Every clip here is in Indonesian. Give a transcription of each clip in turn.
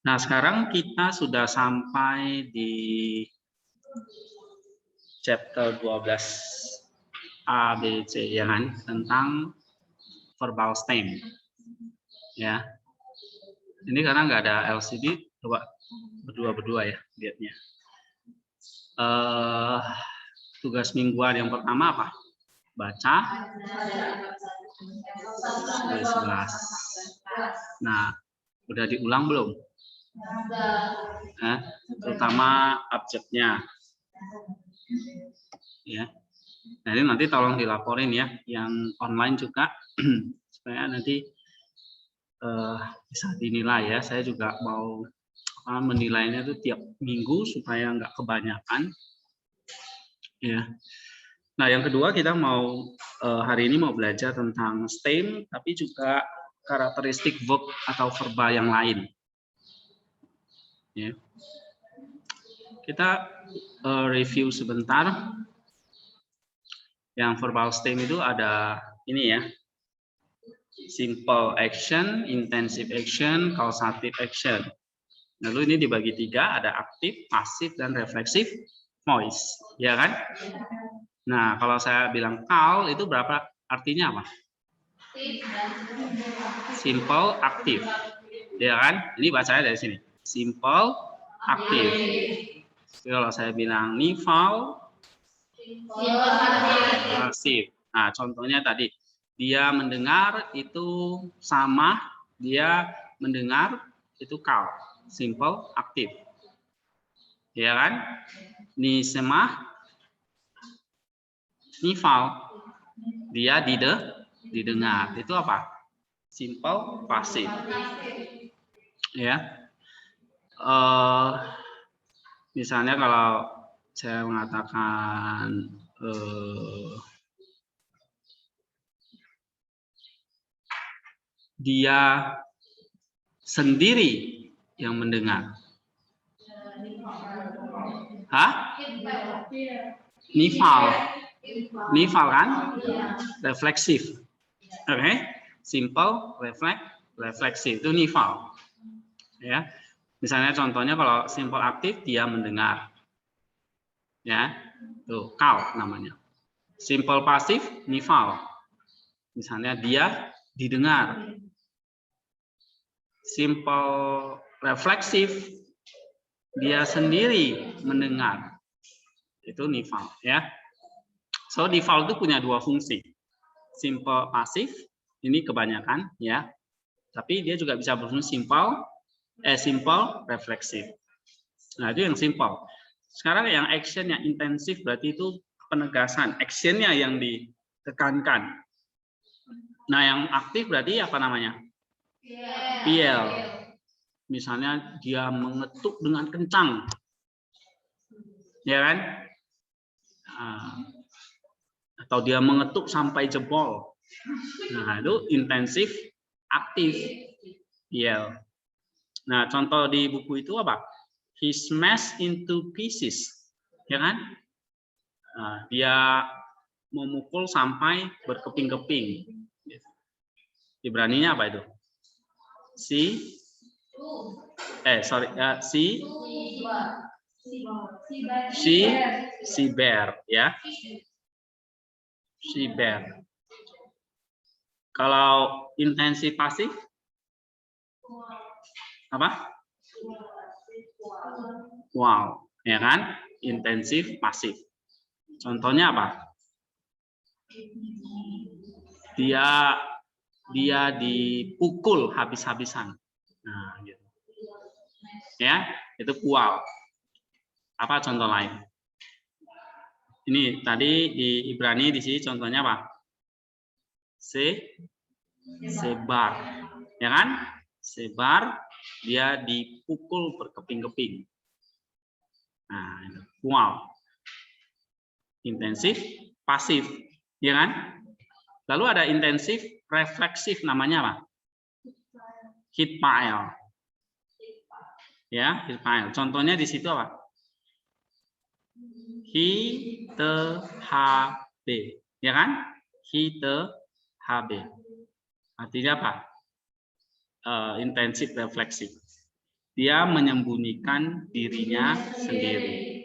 Nah, sekarang kita sudah sampai di chapter 12 A, B, C, ya kan? Tentang verbal stem. Ya. Ini karena nggak ada LCD, coba berdua-berdua ya lihatnya. Tugas mingguan yang pertama apa? Baca. 11. Nah, udah diulang belum? Terutama abjadnya. Ya. Nah, ini nanti tolong dilaporin ya, yang online juga supaya nanti bisa dinilai ya. Saya juga mau menilainya itu tiap minggu supaya nggak kebanyakan. Ya. Nah, yang kedua kita mau hari ini mau belajar tentang stem, tapi juga karakteristik verb atau verba yang lain. Ya. Kita review sebentar. Yang verbal stem itu ada ini ya. Simple action, intensive action, causative action. Lalu ini dibagi 3, ada aktif, pasif, dan refleksif voice. Ya kan? Nah, kalau saya bilang call itu berapa artinya apa? Simple, aktif. Ya kan? Ini bacanya dari sini. Simple, aktif. Kalau saya bilang nival, pasif. Nah, contohnya tadi dia mendengar itu sama, dia mendengar itu call, simple, aktif. Ya kan? Ni semah, nival, dia didengar. Itu apa? Simple, pasif. Ya. Misalnya kalau saya mengatakan dia sendiri yang mendengar. Hah? Nival. Nival kan? Refleksif. Oke. Okay? Simple, refleksif. Itu nival. Ya. Misalnya contohnya kalau simple aktif dia mendengar. Ya. Tuh, kau namanya. Simple pasif nival. Misalnya dia didengar. Simple refleksif dia sendiri mendengar. Itu nival ya. So nival itu punya 2 fungsi. Simple pasif ini kebanyakan ya. Tapi dia juga bisa berfungsi simple refleksif. Nah, itu yang simple. Sekarang yang action yang intensif berarti itu penegasan, actionnya yang ditekankan. Nah, yang aktif berarti apa namanya? PL. Misalnya dia mengetuk dengan kencang. Ya kan? Atau dia mengetuk sampai jebol. Nah, itu intensif, aktif. PL. Nah, contoh di buku itu apa? He smashed into pieces. Ya kan? Nah, dia memukul sampai berkeping-keping. Ibraninya apa itu? Si bear ya. Si bear. Kalau intensif pasif apa? Wow, ya kan? Intensif pasif. Contohnya apa? Dia dipukul habis-habisan. Nah, gitu. Ya, itu wow. Apa contoh lain? Ini tadi di Ibrani di sini contohnya apa? Sebar. Ya kan? Sebar, dia dipukul berkeping-keping. Nah, itu. Wow. Intensif, pasif. Ya kan? Lalu ada intensif, refleksif namanya apa? Heat pile. Ya, heat pile. Contohnya di situ apa? HB. Ya kan? HB. Artinya apa? Intensif refleksif. Dia menyembunyikan dirinya sendiri.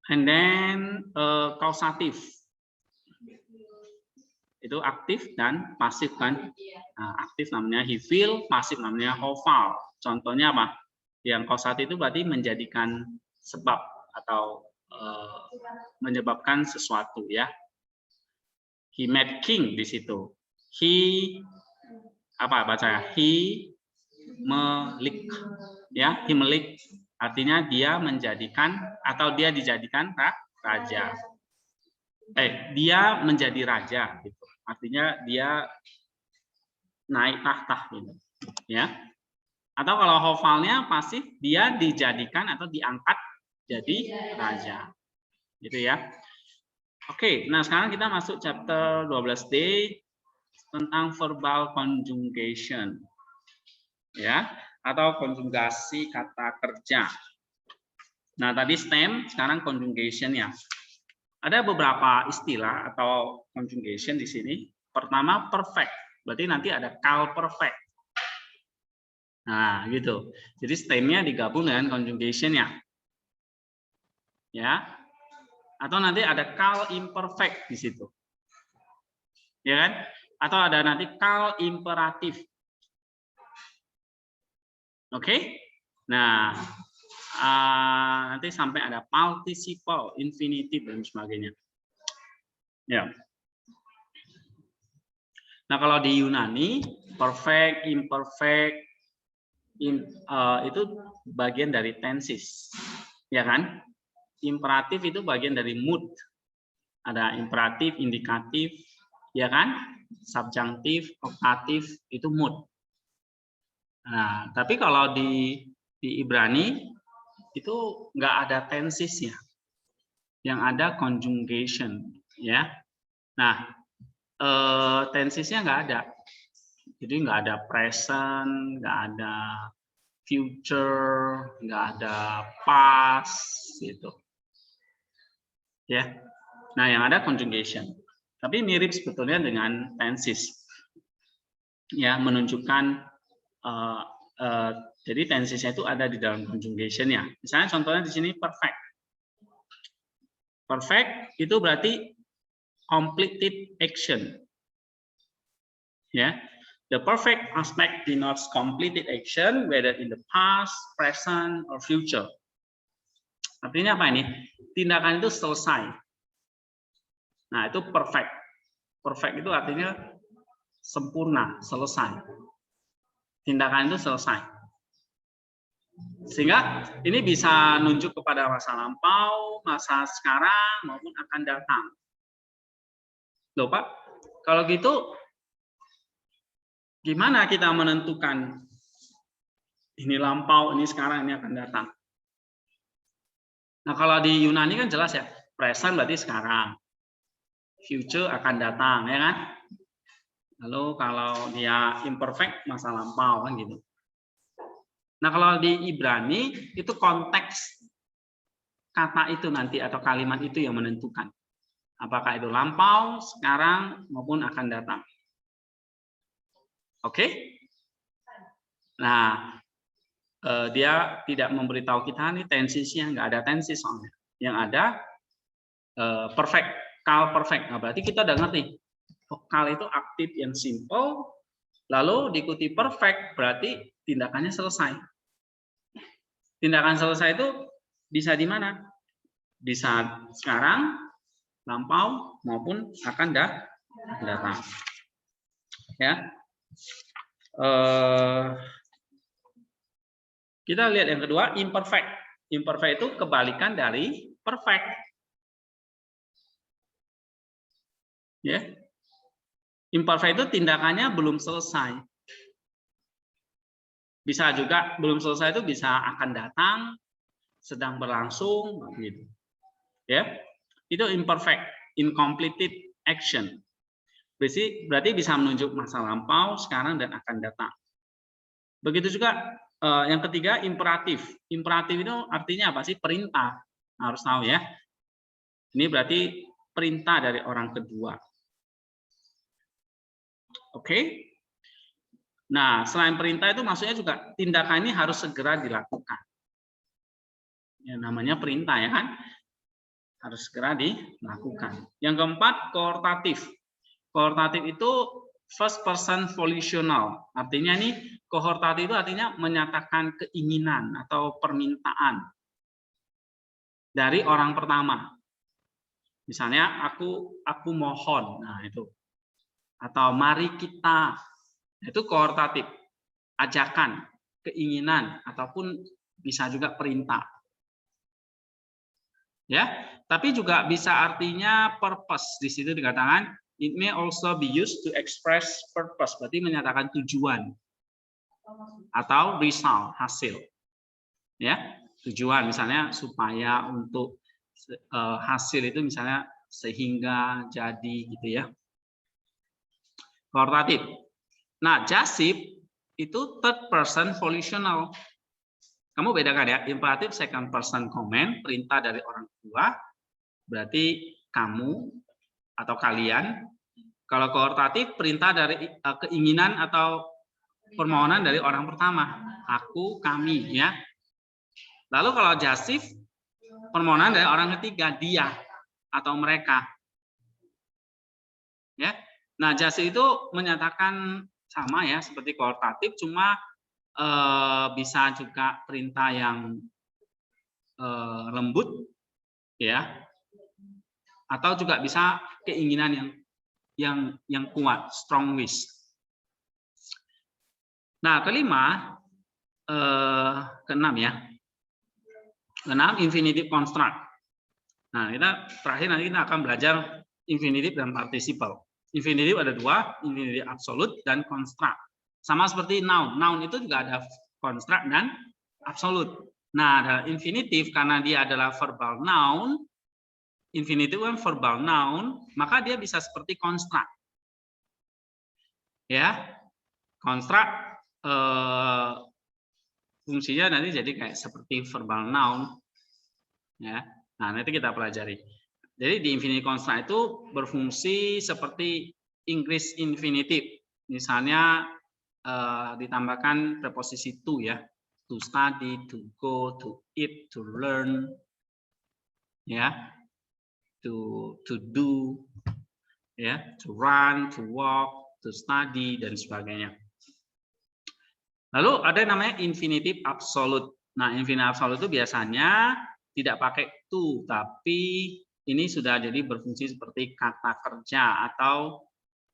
And then kausatif. Itu aktif dan pasif kan. Nah, aktif namanya he feel, pasif namanya how far. Contohnya apa? Yang kausatif itu berarti menjadikan sebab atau menyebabkan sesuatu ya. He made king di situ. He apa baca? He melik ya. He melik artinya dia menjadikan atau dia dijadikan raja. Dia menjadi raja gitu. Artinya dia naik tahta gitu. Ya. Atau kalau hofalnya pasif dia dijadikan atau diangkat jadi raja. Gitu ya. Oke, nah sekarang kita masuk chapter 12D tentang verbal conjugation. Ya, atau konjugasi kata kerja. Nah, tadi stem, sekarang conjugation ya. Ada beberapa istilah atau conjugation di sini. Pertama perfect, berarti nanti ada cal perfect. Nah, gitu. Jadi stemnya digabung dengan conjugation ya. Ya. Atau nanti ada cal imperfect di situ. Ya kan? Atau ada nanti cal imperatif. Oke? Nah, nanti sampai ada participle, infinitive dan sebagainya. Ya. Nah, kalau di Yunani, perfect, imperfect, itu bagian dari tenses. Ya kan? Imperatif itu bagian dari mood. Ada imperatif, indikatif, ya kan? Subjunctif, optatif itu mood. Nah, tapi kalau di Ibrani itu nggak ada tensesnya. Yang ada conjugation, ya. Nah, tensesnya nggak ada. Jadi nggak ada present, nggak ada future, nggak ada past, gitu. Ya. Nah, yang ada conjugation. Tapi mirip sebetulnya dengan tenses. Ya, menunjukkan jadi tensesnya itu ada di dalam conjugation ya. Misalnya contohnya di sini perfect. Perfect itu berarti completed action. Ya. The perfect aspect denotes completed action whether in the past, present or future. Artinya apa ini? Tindakan itu selesai. Nah, itu perfect. Perfect itu artinya sempurna, selesai. Tindakan itu selesai. Sehingga ini bisa nunjuk kepada masa lampau, masa sekarang, maupun akan datang. Loh Pak, kalau gitu gimana kita menentukan ini lampau, ini sekarang, ini akan datang? Nah, kalau di Yunani kan jelas ya, present berarti sekarang, future akan datang, ya kan? Lalu kalau dia imperfect, masa lampau kan gitu. Nah, kalau di Ibrani itu konteks kata itu nanti atau kalimat itu yang menentukan apakah itu lampau, sekarang maupun akan datang. Oke? Nah, dia tidak memberitahu kita nih tensesnya, nggak ada tenses soalnya. Yang ada perfect, cal perfect. Nah, berarti kita udah ngerti. Cal itu aktif yang simple, lalu diikuti perfect, berarti tindakannya selesai. Tindakan selesai itu bisa di mana? Bisa sekarang, lampau, maupun akan datang. Ya. Kita lihat yang kedua, imperfect. Imperfect itu kebalikan dari perfect. Ya. Imperfect itu tindakannya belum selesai. Bisa juga belum selesai itu bisa akan datang, sedang berlangsung gitu. Ya. Itu imperfect, incompleted action. Berarti bisa menunjuk masa lampau, sekarang dan akan datang. Begitu juga yang ketiga imperatif. Imperatif itu artinya apa sih? Perintah. Harus tahu ya. Ini berarti perintah dari orang kedua. Oke. Nah, selain perintah itu maksudnya juga tindakan ini harus segera dilakukan. Ya, namanya perintah ya kan? Harus segera dilakukan. Yang keempat, koortatif. Koortatif itu first person volitional. Artinya nih, koortatif itu artinya menyatakan keinginan atau permintaan dari orang pertama. Misalnya aku mohon. Nah, itu. Atau mari kita. Itu koortatif. Ajakan, keinginan ataupun bisa juga perintah. Ya, tapi juga bisa artinya purpose. Di situ dikatakan it may also be used to express purpose, berarti menyatakan tujuan atau result, hasil. Ya, tujuan misalnya supaya untuk hasil itu misalnya sehingga jadi gitu ya. Koortatif. Nah, jasib itu third person volitional. Kamu bedakan ya, imperatif second person command, perintah dari orang tua, berarti kamu atau kalian. Kalau koortatif, perintah dari keinginan atau permohonan dari orang pertama, aku, kami, ya. Lalu kalau jasif, permohonan dari orang ketiga, dia atau mereka. Ya. Nah, jasif itu menyatakan sama ya, seperti koortatif, cuma bisa juga perintah yang lembut, ya, atau juga bisa keinginan yang kuat, strong wish. Nah, kelima, keenam ya, keenam infinitive construct. Nah, kita terakhir nanti kita akan belajar infinitive dan participle. Infinitive ada dua, infinitive absolute dan construct. Sama seperti noun. Noun itu juga ada construct dan absolute. Nah, dalam infinitive karena dia adalah verbal noun, infinitive kan verbal noun, maka dia bisa seperti construct. Ya, construct fungsinya nanti jadi kayak seperti verbal noun. Ya, nah nanti kita pelajari. Jadi di infinitive construct itu berfungsi seperti English infinitive. Misalnya ditambahkan preposisi to ya, to study, to go, to eat, to learn, ya, to do, ya, to run, to walk, to study dan sebagainya. Lalu ada yang namanya infinitive absolute. Nah, infinitive absolute itu biasanya tidak pakai to, tapi ini sudah jadi berfungsi seperti kata kerja atau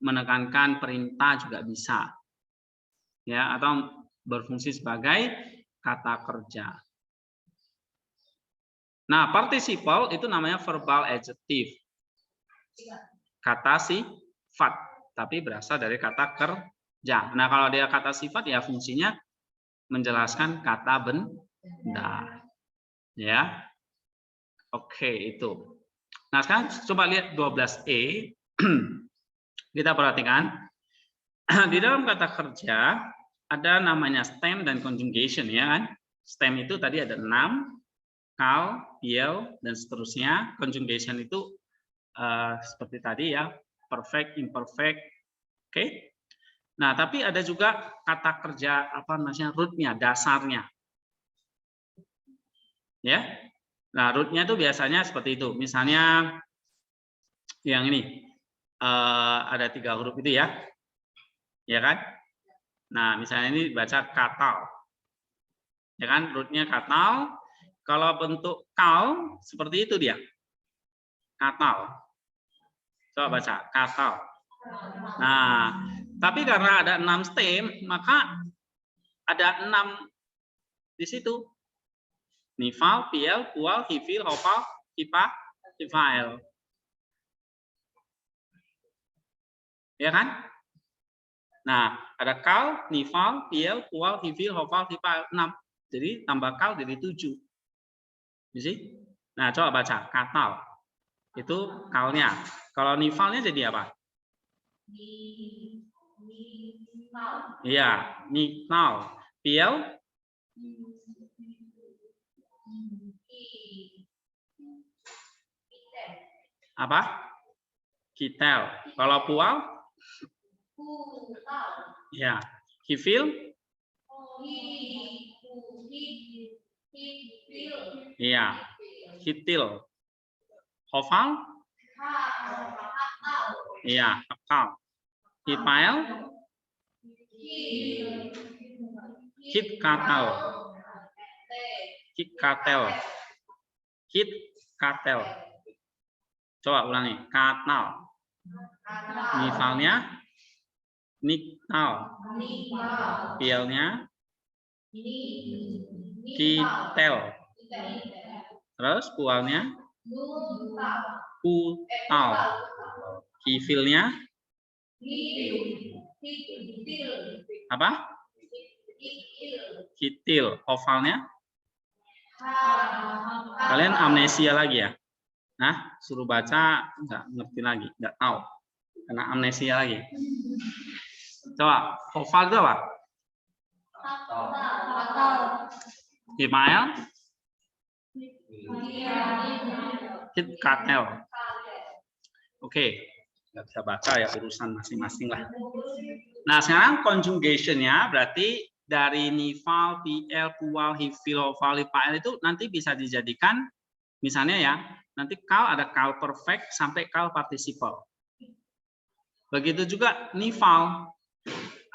menekankan perintah juga bisa. Ya, atau berfungsi sebagai kata kerja. Nah, participle itu namanya verbal adjective. Kata sifat, tapi berasal dari kata kerja. Nah, kalau dia kata sifat ya fungsinya menjelaskan kata benda. Ya. Oke, itu. Nah, sekarang coba lihat 12E. Kita perhatikan. Di dalam kata kerja ada namanya stem dan conjugation ya kan. Stem itu tadi ada 6, call, yell dan seterusnya. Conjugation itu seperti tadi ya, perfect, imperfect. Oke. Nah, tapi ada juga kata kerja apa namanya rootnya, dasarnya. Ya. Nah, rootnya itu biasanya seperti itu. Misalnya yang ini ada 3 huruf itu ya. Ya kan? Nah, misalnya ini baca katal. Ya kan, rootnya katal. Kalau bentuk kal seperti itu dia. Katal. Coba baca, katal. Nah, tapi karena ada 6 stem, maka ada 6 di situ. Nifal, piel, pual, hifil, hofal, hipa, hifael. Ya kan? Nah, ada kal, nifal, piel, pual, hifil, hofal, hipa, 6. Jadi tambah kal jadi 7. Nah, coba baca katal. Itu kalnya. Kalau nifalnya jadi apa? Iya, nifal. Piel? Apa? Kitel. Kalau pual? Ya. He feel? Iya. He till. Hafal? Iya, hafal. He pile? Hit katel. Hit katel. Hit katel. Coba ulangi. Katal. Nifalnya? Niktal. Pilnya? Kitel. Terus pualnya? Kutal. Kifilnya? Apa? Kitil. Ovalnya? Kalian amnesia lagi ya? Nah, suruh baca nggak ngerti lagi, nggak tahu, karena amnesia lagi. Coba, oval itu apa? Himael? Hit katel. Oke, nggak bisa baca ya, urusan masing-masing lah. Nah, sekarang conjugation-nya berarti dari nival, pl, pual, hifil, oval, hipal itu nanti bisa dijadikan, misalnya ya, nanti kal ada kal perfect sampai kal participle. Begitu juga nival,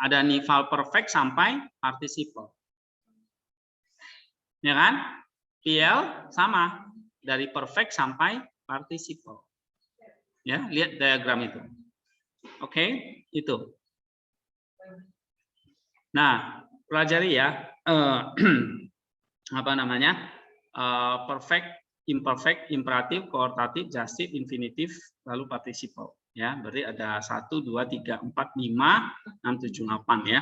ada nival perfect sampai participle. Ya kan? PL sama, dari perfect sampai participle. Ya, lihat diagram itu. Oke, itu. Nah, pelajari ya, apa namanya, perfect, imperfect, imperatif, koortatif, dative, infinitif, lalu participle. Ya, berarti ada 1, 2, 3, 4, 5, 6, 7, 8 ya.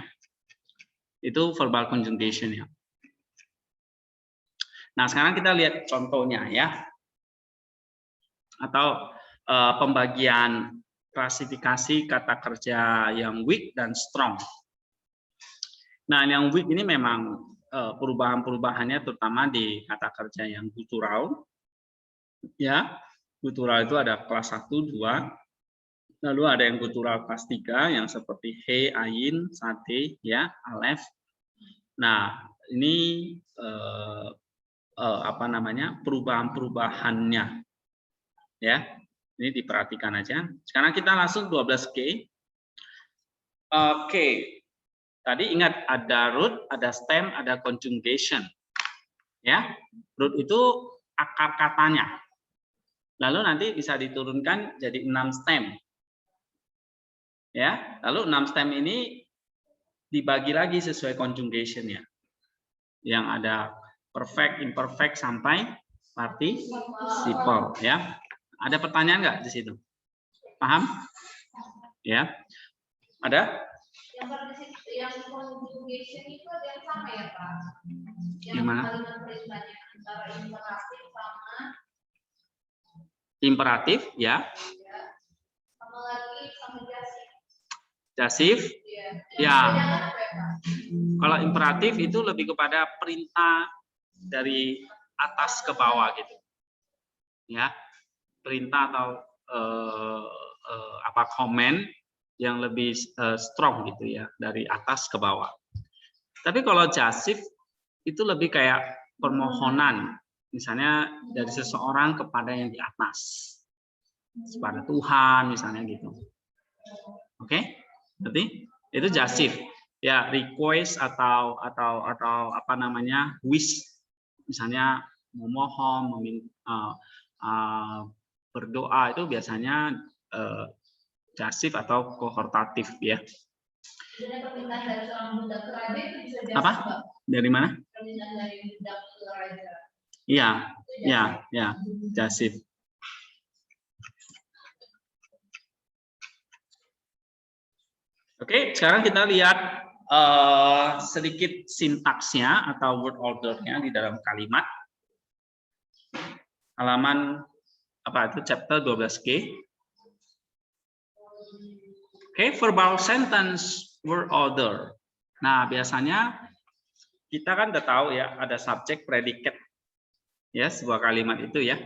Itu verbal conjugation ya. Nah, sekarang kita lihat contohnya ya. Atau pembagian klasifikasi kata kerja yang weak dan strong. Nah, yang weak ini memang perubahan-perubahannya terutama di kata kerja yang gutural. Ya, gutural itu ada kelas 1, 2. Lalu ada yang gutural kelas 3 yang seperti he, ain, sate, ya, alef. Nah, ini apa namanya? Perubahan-perubahannya. Ya. Ini diperhatikan aja. Sekarang kita langsung 12K. Oke. Tadi ingat ada root, ada stem, ada conjugation. Ya. Root itu akar katanya. Lalu nanti bisa diturunkan jadi 6 stem. Ya. Lalu 6 stem ini dibagi lagi sesuai conjugation-nya. Yang ada perfect, imperfect sampai participle, ya. Ada pertanyaan nggak di situ? Paham? Ya. Ada? Yang conjugation itu ada yang sama ya, Pak? Yang mana? Kalimat perintahnya antara imperatif sama imperatif, ya. Sama lagi sama jasif. Jasif? Ya. Kalau imperatif itu lebih kepada perintah dari atas ke bawah gitu. Ya. Perintah atau apa komen yang lebih strong gitu ya, dari atas ke bawah. Tapi kalau jasif itu lebih kayak permohonan, misalnya dari seseorang kepada yang di atas, kepada Tuhan misalnya gitu. Oke? Berarti itu jasif. Ya, request atau apa namanya, wish, misalnya memohon, meminta, berdoa itu biasanya jasif atau kohortatif ya. Apa? Dari mana? Iya, ya, jasif. Oke, sekarang kita lihat sedikit sintaksnya atau word ordernya di dalam kalimat. Halaman apa itu, chapter 12K. Oke, verbal sentence word order. Nah, biasanya kita kan udah tahu ya, ada subjek, predicate. Ya, sebuah kalimat itu ya.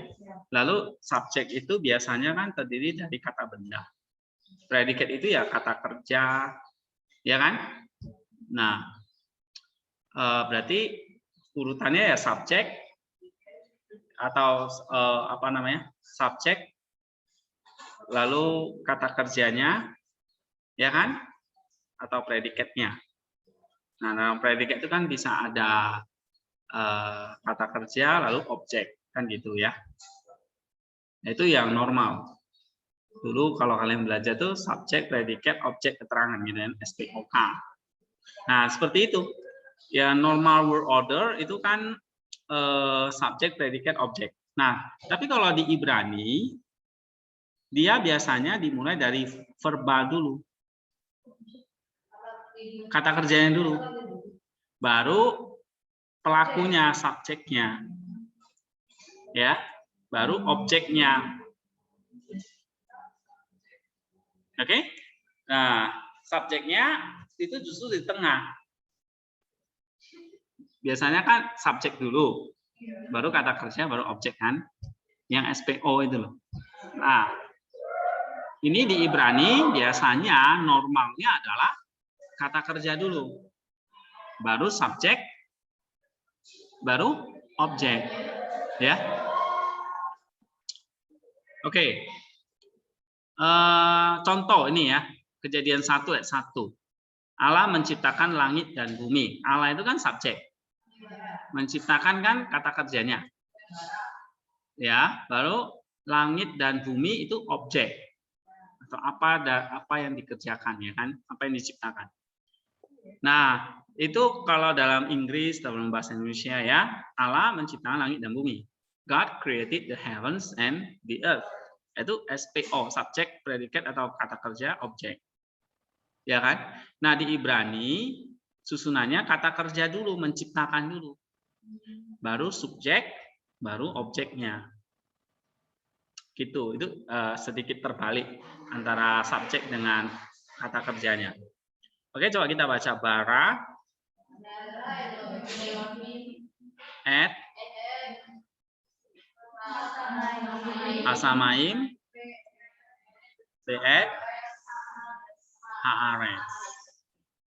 Lalu subjek itu biasanya kan terdiri dari kata benda. Predicate itu ya kata kerja, ya kan? Nah, berarti urutannya ya subjek atau apa namanya? Subjek, lalu kata kerjanya, ya kan? Atau predikatnya. Nah, dalam predikat itu kan bisa ada kata kerja lalu objek, kan gitu ya. Nah, itu yang normal. Dulu kalau kalian belajar tuh subjek, predikat, objek, keterangan gitu kan, SPOK. Nah, seperti itu. Ya normal word order itu kan subjek, predikat, objek. Nah, tapi kalau di Ibrani dia biasanya dimulai dari verbal dulu. Kata kerjanya dulu. Baru pelakunya, subjeknya. Ya, baru objeknya. Oke? Nah, subjeknya itu justru di tengah. Biasanya kan subjek dulu, baru kata kerja, baru objek kan, yang SPO itu loh. Nah, ini di Ibrani biasanya normalnya adalah kata kerja dulu, baru subjek, baru objek, ya. Oke. Contoh ini ya, Kejadian 1 ayat 1. Allah menciptakan langit dan bumi. Allah itu kan subjek. Menciptakan kan kata kerjanya. Ya, baru langit dan bumi itu objek. Atau apa yang dikerjakan ya kan? Apa yang diciptakan. Nah, itu kalau dalam Inggris, dalam bahasa Indonesia ya, Allah menciptakan langit dan bumi. God created the heavens and the earth. Itu SPO, subjek, predikat atau kata kerja, objek. Ya kan? Nah, di Ibrani susunannya kata kerja dulu, menciptakan dulu. Baru subjek, baru objeknya. Gitu. Itu sedikit terbalik antara subjek dengan kata kerjanya. Oke, coba kita baca bara at asamaim beet haares.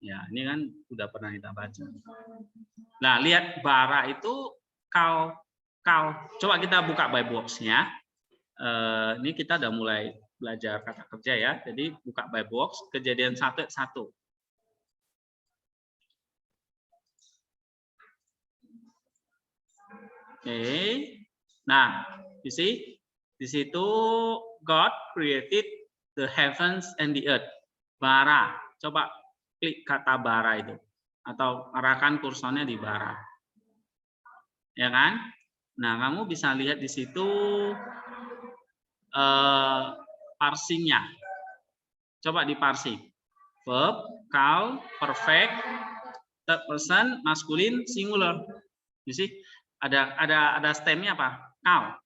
Ya, ini kan udah pernah kita baca. Nah, lihat bara itu kau. Coba kita buka by box-nya. Ini kita udah mulai belajar kata kerja ya. Jadi buka by box, Kejadian 1 ayat 1. Oke. Nah, you see, di situ God created the heavens and the earth. Bara. Coba klik kata bara itu atau arahkan kursornya di bara. Ya kan? Nah, kamu bisa lihat di situ parsingnya. Coba diparsing. Verb, call, perfect, third person, maskulin, singular. You see? Ada stemnya apa? Call.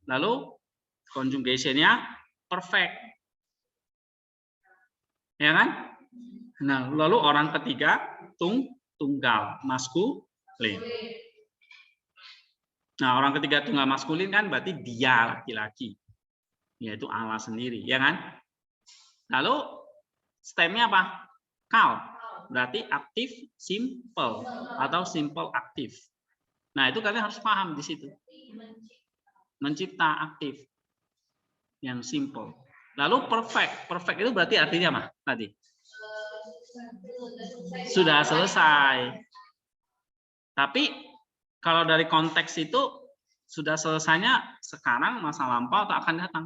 Lalu conjugation-nya perfect. Ya kan? Nah, lalu orang ketiga tunggal, maskulin. Nah, orang ketiga tunggal maskulin kan berarti dia laki-laki. Yaitu Allah sendiri, ya kan? Lalu stemnya apa? Call. Berarti aktif simple atau simple aktif. Nah, itu kalian harus paham di situ. Mencipta aktif yang simple. Lalu perfect. Perfect itu berarti artinya apa tadi? Sudah selesai. Tapi kalau dari konteks itu sudah selesainya sekarang, masa lampau atau akan datang?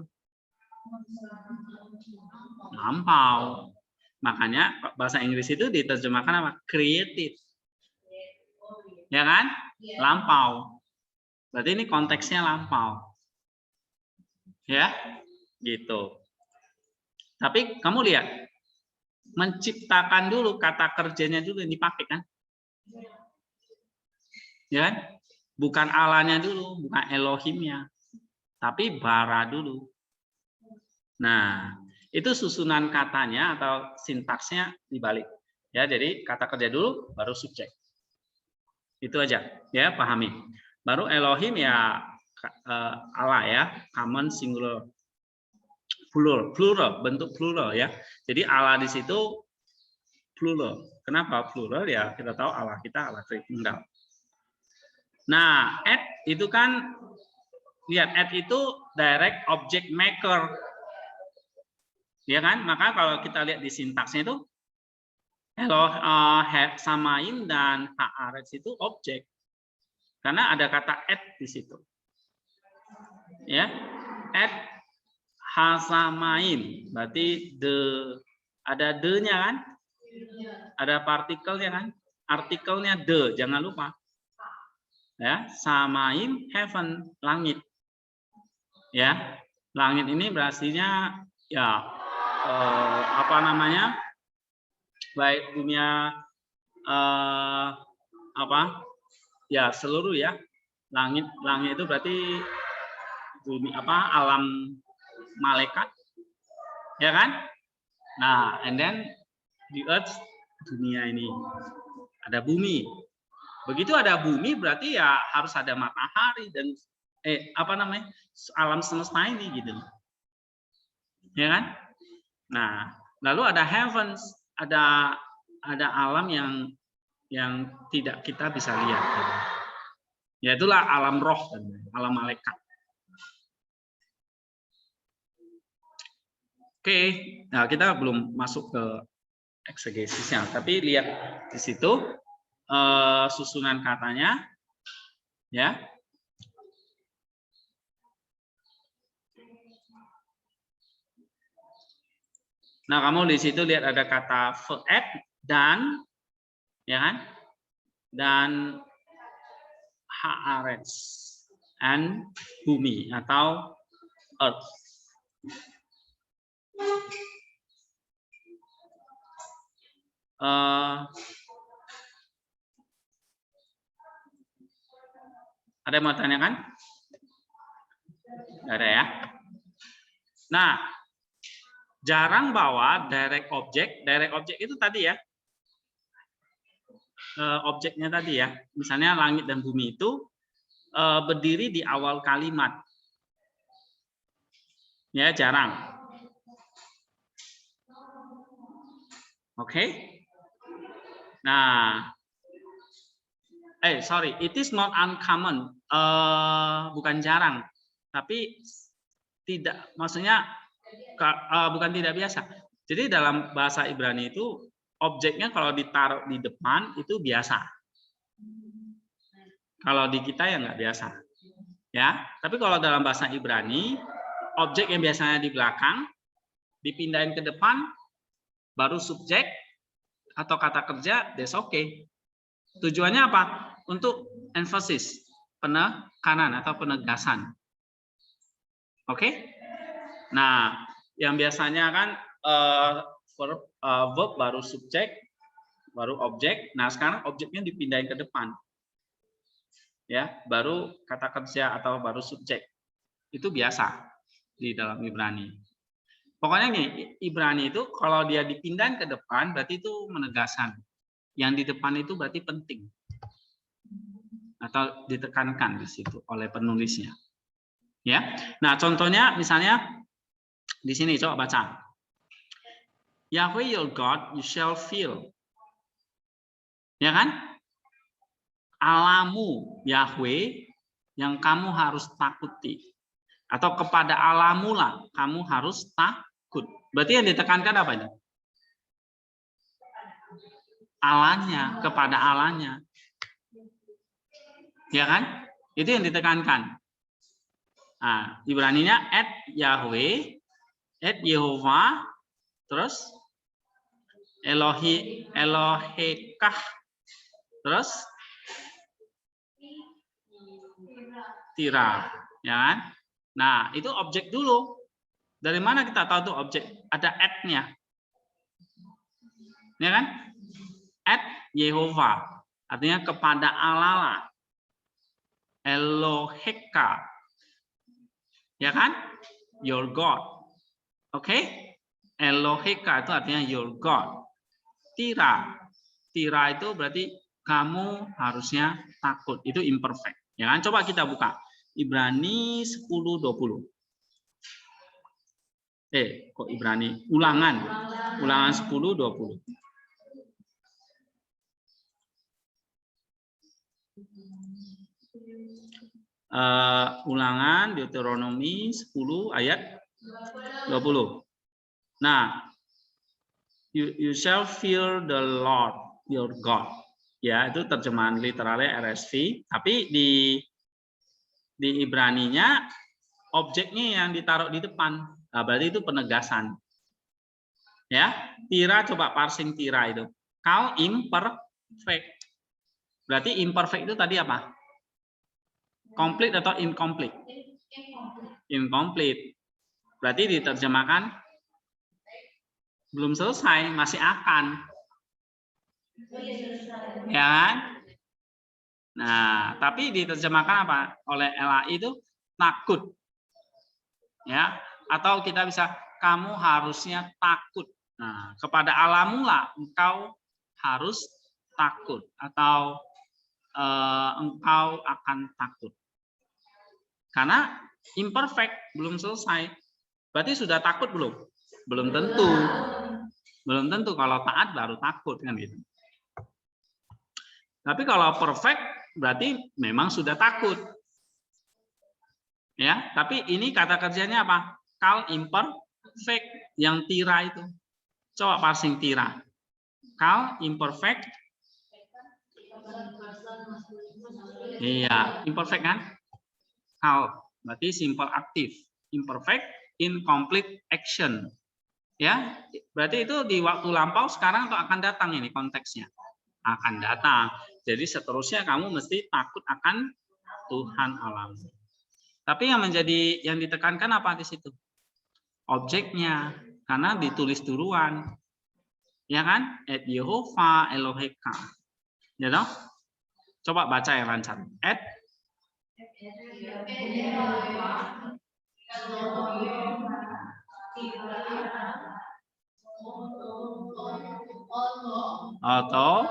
Lampau. Makanya bahasa Inggris itu diterjemahkan apa? Created. Ya kan? Lampau. Berarti ini konteksnya lampau. Ya, gitu. Tapi kamu lihat, menciptakan dulu, kata kerjanya dulu yang dipakai kan? Ya kan? Bukan Allahnya dulu, bukan Elohimnya, tapi bara dulu. Nah, itu susunan katanya atau sintaksnya dibalik. Ya, jadi kata kerja dulu, baru subjek. Itu aja, ya pahami. Baru Elohim ya Allah ya, common singular, plural, bentuk plural ya. Jadi Allah di situ plural. Kenapa plural? Ya kita tahu Allah kita Allah Tritunggal. Nah, add itu kan, lihat add itu direct object maker. Ya kan? Maka kalau kita lihat di sintaksnya itu, samain dan haaretz itu objek. Karena ada kata add di situ. Ya, add hasamain, berarti ada the-nya kan? Ada partikelnya kan? Artikelnya the, jangan lupa. Ya, samain heaven, langit. Ya, langit ini berartinya ya apa namanya? Baik dunia apa? Ya, seluruh ya. Langit itu berarti dunia apa? Alam malaikat. Ya kan? Nah, and then the earth, dunia ini. Ada bumi. Begitu ada bumi berarti ya harus ada matahari dan apa namanya? Alam semesta ini gitu. Ya kan? Nah, lalu ada heavens, ada alam yang tidak kita bisa lihat. Gitu. Ya itulah alam roh dan alam malaikat. Oke, nah kita belum masuk ke eksegesisnya, tapi lihat di situ susunan katanya, ya. Nah, kamu di situ lihat ada kata ve'et dan, ya kan, dan haaretz and bumi atau earth. Ada yang mau tanyakan? Nggak ada ya. Nah, jarang bawa direct object. Direct object itu tadi ya. Objeknya tadi ya. Misalnya langit dan bumi itu berdiri di awal kalimat. Ya, jarang. Oke. Nah, sorry, it is not uncommon. Bukan jarang, tapi tidak, maksudnya bukan tidak biasa. Jadi dalam bahasa Ibrani itu objeknya kalau ditaruh di depan itu biasa. Kalau di kita ya nggak biasa. Ya, tapi kalau dalam bahasa Ibrani objek yang biasanya di belakang dipindahin ke depan baru subjek atau kata kerja, that's okay. Tujuannya apa? Untuk emphasis, penekanan atau penegasan. Oke? Nah, yang biasanya kan verb baru subjek, baru objek. Nah, sekarang objeknya dipindahin ke depan. Ya, baru kata kerja atau baru subjek. Itu biasa di dalam Ibrani. Pokoknya nih, Ibrani itu kalau dia dipindahin ke depan berarti itu menegaskan. Yang di depan itu berarti penting. Atau ditekankan di situ oleh penulisnya. Ya. Nah, contohnya misalnya di sini coba baca. Yahweh your God you shall feel. Ya kan? Alamu Yahweh yang kamu harus takuti. Atau kepada alamu lah kamu harus takut. Berarti yang ditekankan apa ini? Alanya, kepada Alanya. Ya kan? Itu yang ditekankan. Nah, Ibraninya Yahweh, Yehovah, terus Elohekah, terus Tira, ya kan? Nah, itu objek dulu. Dari mana kita tahu tuh objek? Ada nya, ya kan? Yehovah, artinya kepada Allah. Eloheka, ya kan? Your God. Oke? Eloheka itu artinya your God. Tira itu berarti kamu harusnya takut. Itu imperfect. Ya kan? Coba kita buka Ibrani 10:20. Kok Ibrani? Ulangan 10:20. Ulangan Deuteronomi 10 ayat 20. Nah, you shall fear the Lord your God. Ya, itu terjemahan literalnya RSV. Tapi di Ibraninya objeknya yang ditaruh di depan. Nah, berarti itu penegasan. Ya, tira, coba parsing tira itu. Kau imperfect. Berarti imperfect itu tadi apa? Complete atau incomplete? Incomplete. Berarti diterjemahkan belum selesai, masih akan. Ya kan? Nah, tapi diterjemahkan apa? Oleh LAI itu takut. Ya, atau kita bisa kamu harusnya takut. Nah, kepada Allahmu lah engkau harus takut atau engkau akan takut. Karena imperfect, belum selesai. Berarti sudah takut belum? Belum tentu. Belum tentu, kalau taat baru takut kan gitu. Tapi kalau perfect berarti memang sudah takut. Ya, tapi ini kata kerjanya apa? Kal imperfect, yang tira itu. Coba parsing tira. Kal imperfect. Iya, imperfect kan? Kal berarti simple aktif. Imperfect, incomplete action. Ya, berarti itu di waktu lampau sekarang atau akan datang ini konteksnya? Akan datang. Jadi seterusnya kamu mesti takut akan Tuhan Allahmu. Tapi yang ditekankan apa di situ? Objeknya, karena ditulis duluan. Ya kan? Et Yehova Eloheka. Ya toh? Coba baca yang lancar. Et atau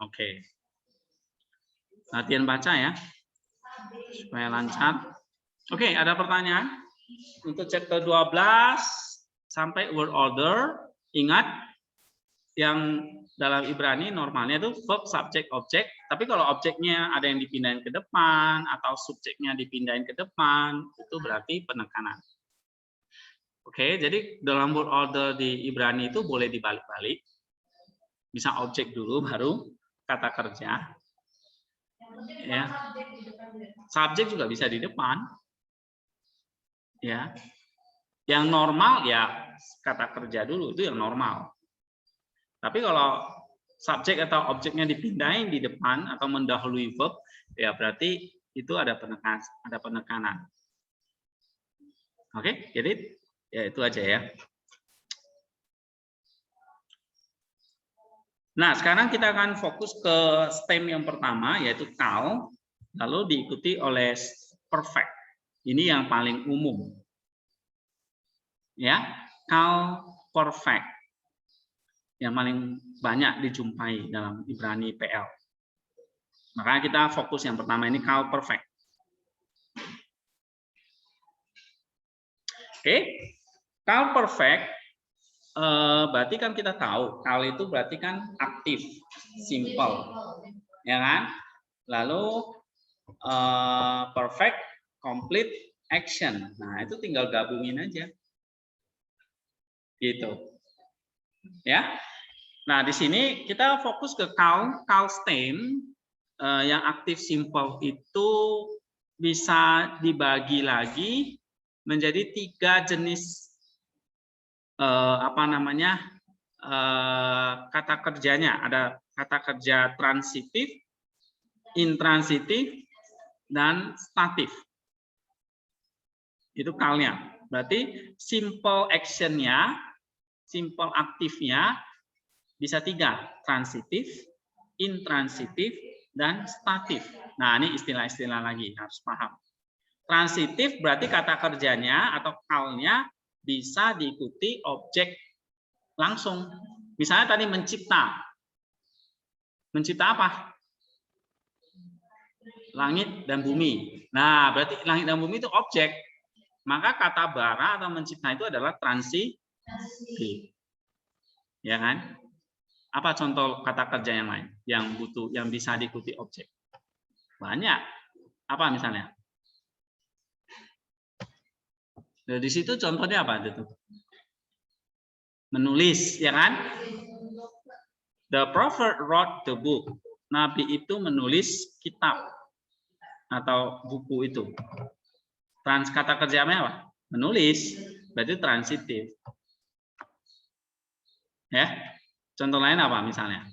oke. Latihan baca ya. Supaya lancar. Oke, ada pertanyaan? Untuk chapter 12 sampai word order, ingat yang dalam Ibrani normalnya itu verb, subject, objek. Tapi kalau objeknya ada yang dipindahin ke depan atau subjeknya dipindahin ke depan, itu berarti penekanan. Oke, jadi dalam word order di Ibrani itu boleh dibalik-balik. Bisa objek dulu baru kata kerja. Ya. Subjek juga bisa di depan. Ya. Yang normal ya kata kerja dulu, itu yang normal. Tapi kalau subjek atau objeknya dipindahin di depan atau mendahului verb, ya berarti itu ada penekanan. Oke, jadi ya itu aja ya. Nah, sekarang kita akan fokus ke stem yang pertama, yaitu kal, lalu diikuti oleh perfect. Ini yang paling umum. Ya, kal perfect. Yang paling banyak dijumpai dalam Ibrani PL. Makanya kita fokus yang pertama ini kal perfect. Oke, kal perfect berarti kan kita tahu kal itu berarti kan aktif, simple, ya kan? Lalu perfect, complete, action. Nah itu tinggal gabungin aja, gitu, ya. Nah di sini kita fokus ke kal stem yang aktif, simple itu bisa dibagi lagi menjadi 3 jenis kata kerjanya. Ada kata kerja transitif, intransitif, dan statif. Itu kalnya. Berarti simple actionnya, simple aktifnya bisa 3, transitif, intransitif, dan statif. Nah ini istilah-istilah lagi harus paham. Transitif berarti kata kerjanya atau kalnya bisa diikuti objek langsung. Misalnya tadi mencipta. Mencipta apa? Langit dan bumi. Nah, berarti langit dan bumi itu objek. maka kata bara atau mencipta itu adalah transitif. Ya kan? Apa contoh kata kerja yang lain yang bisa diikuti objek? Banyak. Apa misalnya? Nah, di situ contohnya apa itu? Menulis, ya kan? The prophet wrote the book. Nabi itu menulis kitab atau buku itu. Kata kerjanya apa? Menulis. Berarti transitif. Ya. Contoh lain apa misalnya?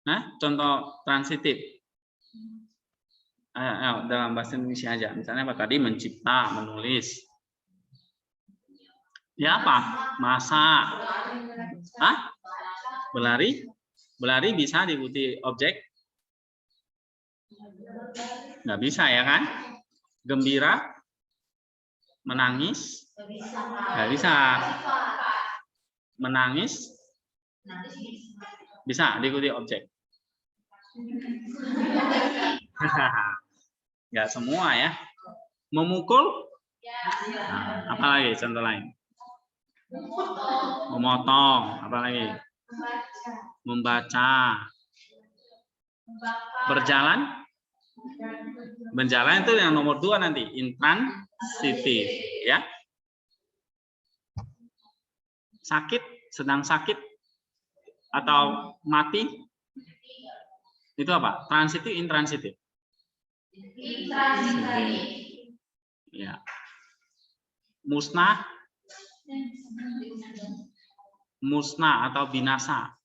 Nah, contoh transitif. Dalam bahasa Indonesia aja. Misalnya apa tadi? Mencipta, menulis. Ya apa? Masak. Hah? Berlari? Berlari bisa diikuti objek? Nggak bisa ya kan? Gembira? Menangis? Nggak bisa. Menangis? Bisa diikuti objek? Nggak semua ya. Memukul? Nah, apa lagi contoh lain? Memotong, apa lagi? Membaca. Berjalan? Berjalan itu yang nomor 2 nanti, intransitif, ya. Sakit, sedang sakit atau mati, itu apa? Transitif, intransitif? Intransitif. Ya. Musnah? Musnah atau binasa?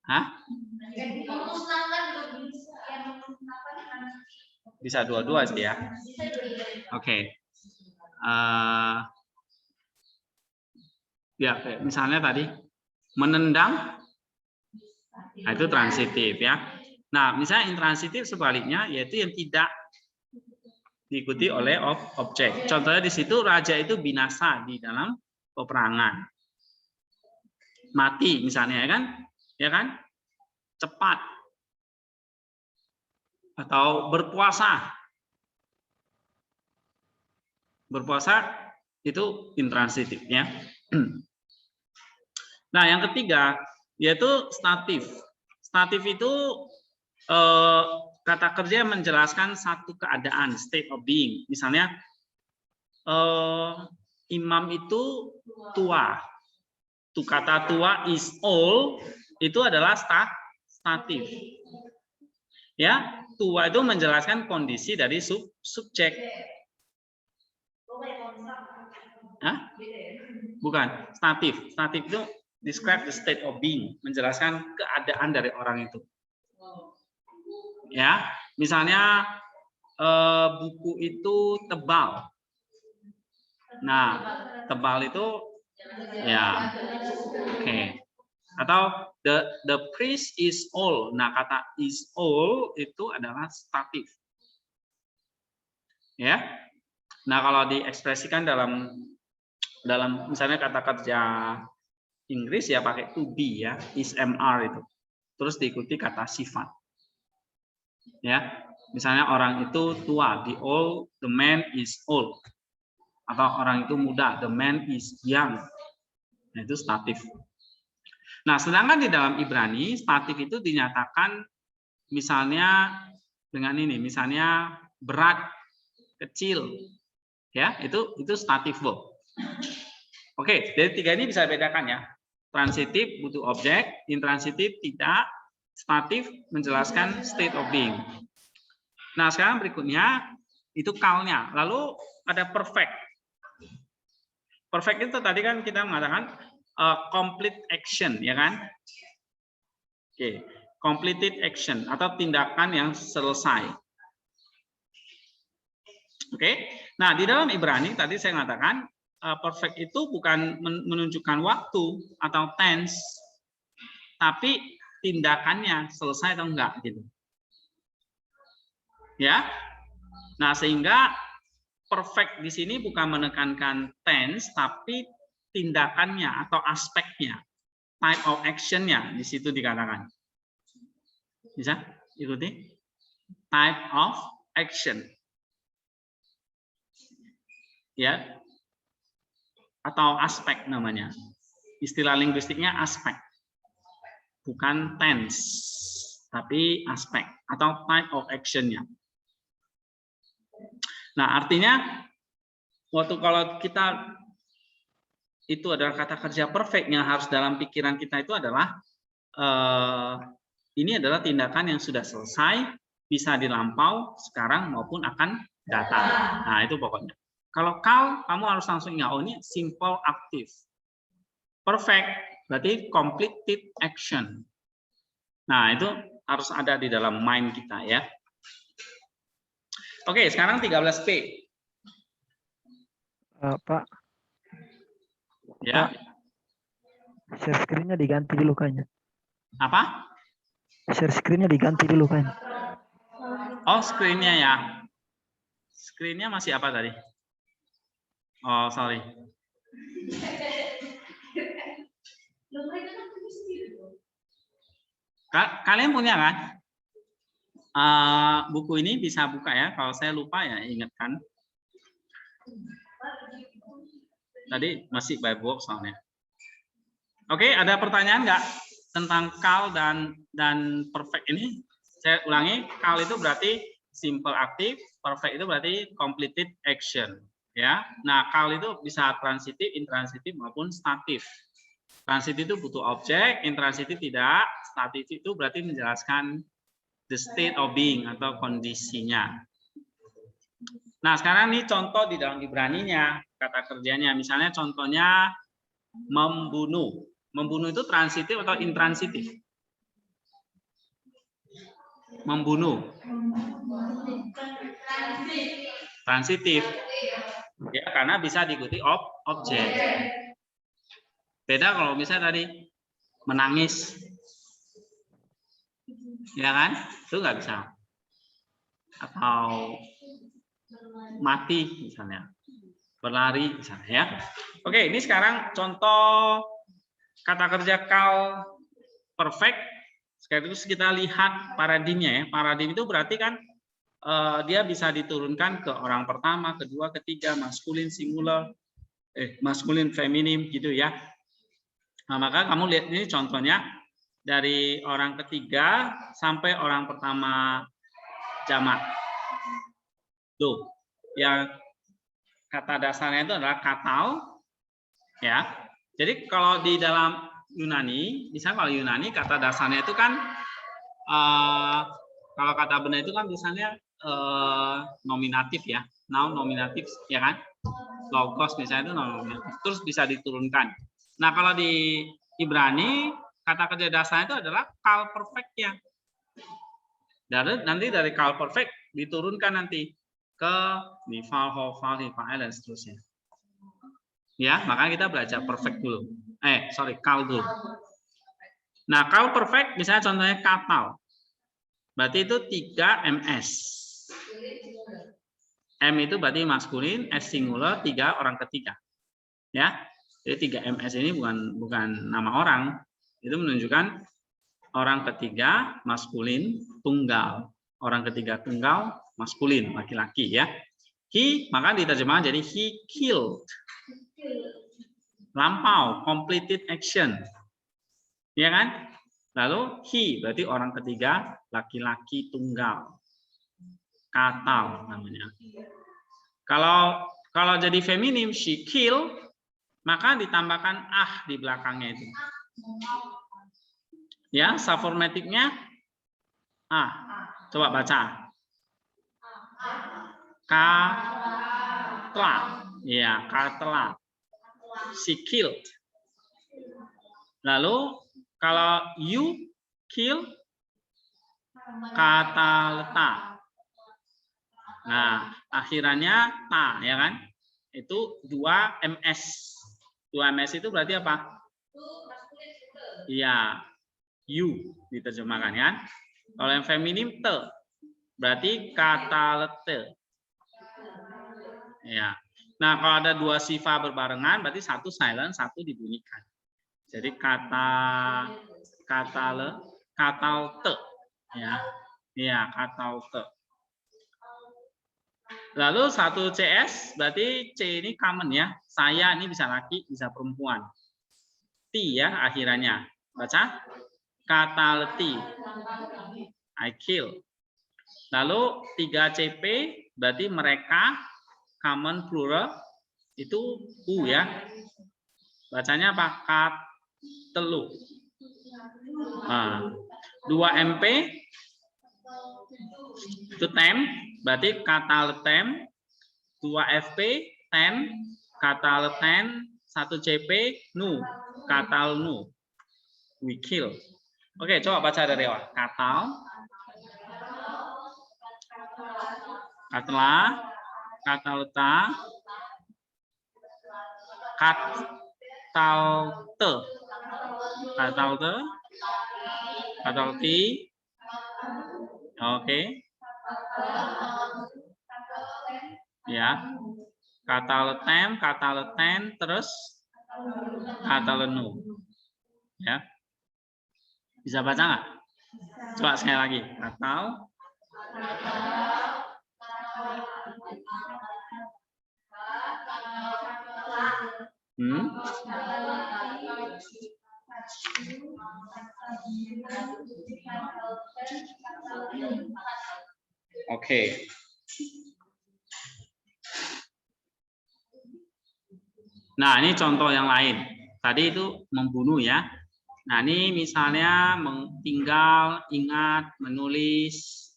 Hah? Bisa dua-dua sih ya. Oke. Ya, misalnya tadi menendang, nah itu transitif ya. Nah, misalnya intransitif sebaliknya, yaitu yang tidak diikuti oleh objek. Contohnya di situ raja itu binasa di dalam peperangan. Mati misalnya ya kan? Cepat. Atau berpuasa. Berpuasa itu intransitif ya. Nah, yang ketiga yaitu statif. Statif itu kata kerja menjelaskan satu keadaan, state of being. Misalnya imam itu tua. Tuh kata tua is old itu adalah statif. Ya, tua itu menjelaskan kondisi dari subjek. Hah? Bukan, statif. Statif itu describe the state of being, menjelaskan keadaan dari orang itu. Ya, misalnya buku itu tebal. Nah, tebal itu ya, oke. Atau the priest is old. Nah, kata is old itu adalah statif. Ya. Nah, kalau diekspresikan dalam misalnya kata kerja Inggris ya pakai to be ya, is mr itu. Terus diikuti kata sifat. Ya. Misalnya orang itu tua, the man is old. Atau orang itu muda, the man is young. Nah, itu statif. Nah, sedangkan di dalam Ibrani, statif itu dinyatakan misalnya dengan ini, misalnya berat, kecil. Ya, itu statif verb. Oke, dari tiga ini bisa bedakan ya. Transitif butuh objek, intransitif tidak, statif menjelaskan state of being. Nah, sekarang berikutnya itu call-nya. Lalu ada perfect. Perfect itu tadi kan kita mengatakan complete action, ya kan? Oke, completed action atau tindakan yang selesai. Oke, nah di dalam Ibrani tadi saya mengatakan perfect itu bukan menunjukkan waktu atau tense, tapi tindakannya selesai atau enggak gitu. Ya, nah sehingga perfect di sini bukan menekankan tense, tapi tindakannya atau aspeknya, type of action-nya di situ dikatakan. Bisa ikuti? type of action. Ya. Atau aspek namanya. Istilah linguistiknya aspek. Bukan tense, tapi aspek atau type of action-nya. Nah, artinya waktu kalau kita itu adalah kata kerja perfect yang harus dalam pikiran kita itu adalah ini adalah tindakan yang sudah selesai, bisa dilampau sekarang maupun akan datang. Nah, itu pokoknya. Kalau kau, kamu harus langsung ingat, oh ini simple active. Perfect berarti completed action. Nah, itu harus ada di dalam mind kita ya. Oke, sekarang 13P. Pak. Ya. Pak, share screen-nya diganti dulu kayaknya. Apa? Share screen-nya diganti dulu kayaknya. Oh, screen-nya ya. Screen-nya masih apa tadi? Oh, sorry. Kalian punya kan? Buku ini bisa buka ya. Kalau saya lupa ya ingatkan. Tadi masih by book soalnya. Oke, ada pertanyaan nggak tentang CAL dan perfect ini? Saya ulangi, CAL itu berarti simple active, perfect itu berarti completed action. Ya, nah CAL itu bisa transitif, intransitif maupun statif. Transitif itu butuh objek, intransitif tidak. Statif itu berarti menjelaskan the state of being atau kondisinya. Nah, sekarang nih contoh di dalam Ibraninya, kata kerjanya. Misalnya contohnya membunuh. Membunuh itu transitif atau intransitif? Membunuh. Transitif. Ya, karena bisa diikuti objek. Beda kalau misalnya tadi menangis. Ya kan? Itu nggak bisa. Atau mati misalnya. Berlari misalnya ya. Oke, ini sekarang contoh kata kerja CAL perfect. Sekaligus kita lihat paradigmnya ya. Paradigm itu berarti kan dia bisa diturunkan ke orang pertama, kedua, ketiga, maskulin, singular, maskulin, feminim gitu ya. Nah, maka kamu lihat ini contohnya dari orang ketiga sampai orang pertama jamak. Tuh, yang kata dasarnya itu adalah katal, ya. Jadi kalau di dalam Yunani, misalnya kalau Yunani kata dasarnya itu kan kalau kata benda itu kan misalnya nominatif ya, noun nominatif ya kan, logos misalnya itu nominatif, terus bisa diturunkan. Nah kalau di Ibrani kata kerja dasarnya itu adalah CAL perfect-nya. Nanti dari CAL perfect diturunkan nanti ke nifal, hofal, hifal, dan seterusnya. Ya, makanya kita belajar perfect dulu. CAL dulu. Nah, CAL perfect misalnya contohnya katal. Berarti itu 3 MS. M itu berarti maskulin, S singular, 3 orang ketiga. Ya. Jadi 3 MS ini bukan nama orang. Itu menunjukkan orang ketiga maskulin tunggal. Orang ketiga tunggal maskulin laki-laki ya. He maka diterjemahkan jadi he killed. Lampau, completed action. Ya kan? Lalu he berarti orang ketiga laki-laki tunggal. Katal namanya. Kalau jadi feminim she kill maka ditambahkan di belakangnya itu. Ya, subformatiknya coba baca. Katla. Ya, katla. She killed. Lalu kalau you kill katalta. Nah, akhirannya ta ya kan? Itu 2 MS. 2 MS itu berarti apa? Iya, you diterjemahkan kan. Kalau yang feminim te, berarti katalete. Ya. Nah, kalau ada 2 sifat berbarengan, berarti 1 silent, 1 dibunyikan. Jadi katalte, ya, iya katalte. Lalu 1 CS berarti C ini common ya. Saya ini bisa laki, bisa perempuan. T ya akhirannya. Baca. Kata leti. I kill. Lalu 3 CP berarti mereka, common plural itu U ya. Bacanya apa? Katelu. 2 MP itu tem, berarti kata letem. 2 FP ten, kata leten. 1 CP nu, kata nu. We kill. Oke, coba baca dari awal. Katal, katla, katalta, katalte, katalte, katalti. Oke. Ya. Kataletem, kataleten, terus katalenu. Ya. Bisa baca nggak? Coba sekali lagi. Katal. Oke. Nah, ini contoh yang lain. Tadi itu membunuh ya. Nah, ini misalnya tinggal, ingat, menulis,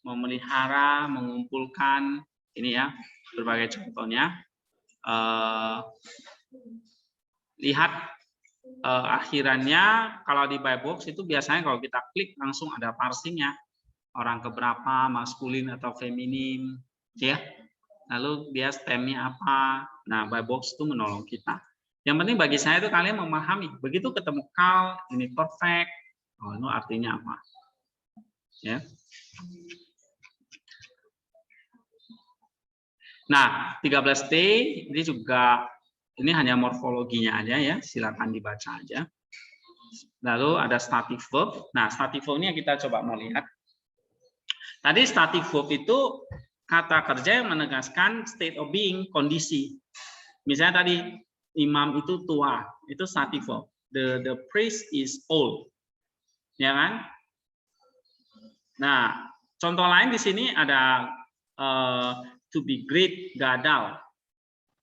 memelihara, mengumpulkan. Ini ya, berbagai contohnya. Lihat akhirannya, kalau di buy box itu biasanya kalau kita klik langsung ada parsingnya. Orang keberapa, maskulin atau feminim. Ya. Lalu dia stemnya apa. Nah, buy box itu menolong kita. Yang penting bagi saya itu kalian memahami. Begitu ketemu call, ini perfect. Oh, itu artinya apa? Ya. Nah, 13T ini juga, ini hanya morfologinya aja ya. Silakan dibaca aja. Lalu ada static verb. Nah, static verb ini kita coba melihat. Tadi static verb itu kata kerja yang menegaskan state of being, kondisi. Misalnya tadi imam itu tua, itu static verb. The priest is old. Ya kan? Nah, contoh lain di sini ada to be great, gadal.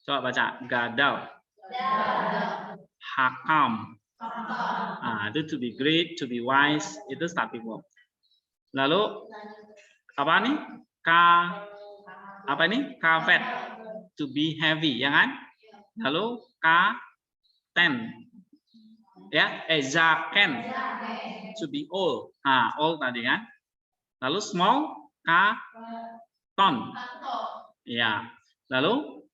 Coba baca, gadal. Hakam. Nah, itu to be great, to be wise, itu static verb. Lalu apa nih? Apa ini? Kavet, to be heavy, ya kan? Lalu ten, ya, zaken, to be old. Nah, old tadi kan. Lalu small, ton, ya. Lalu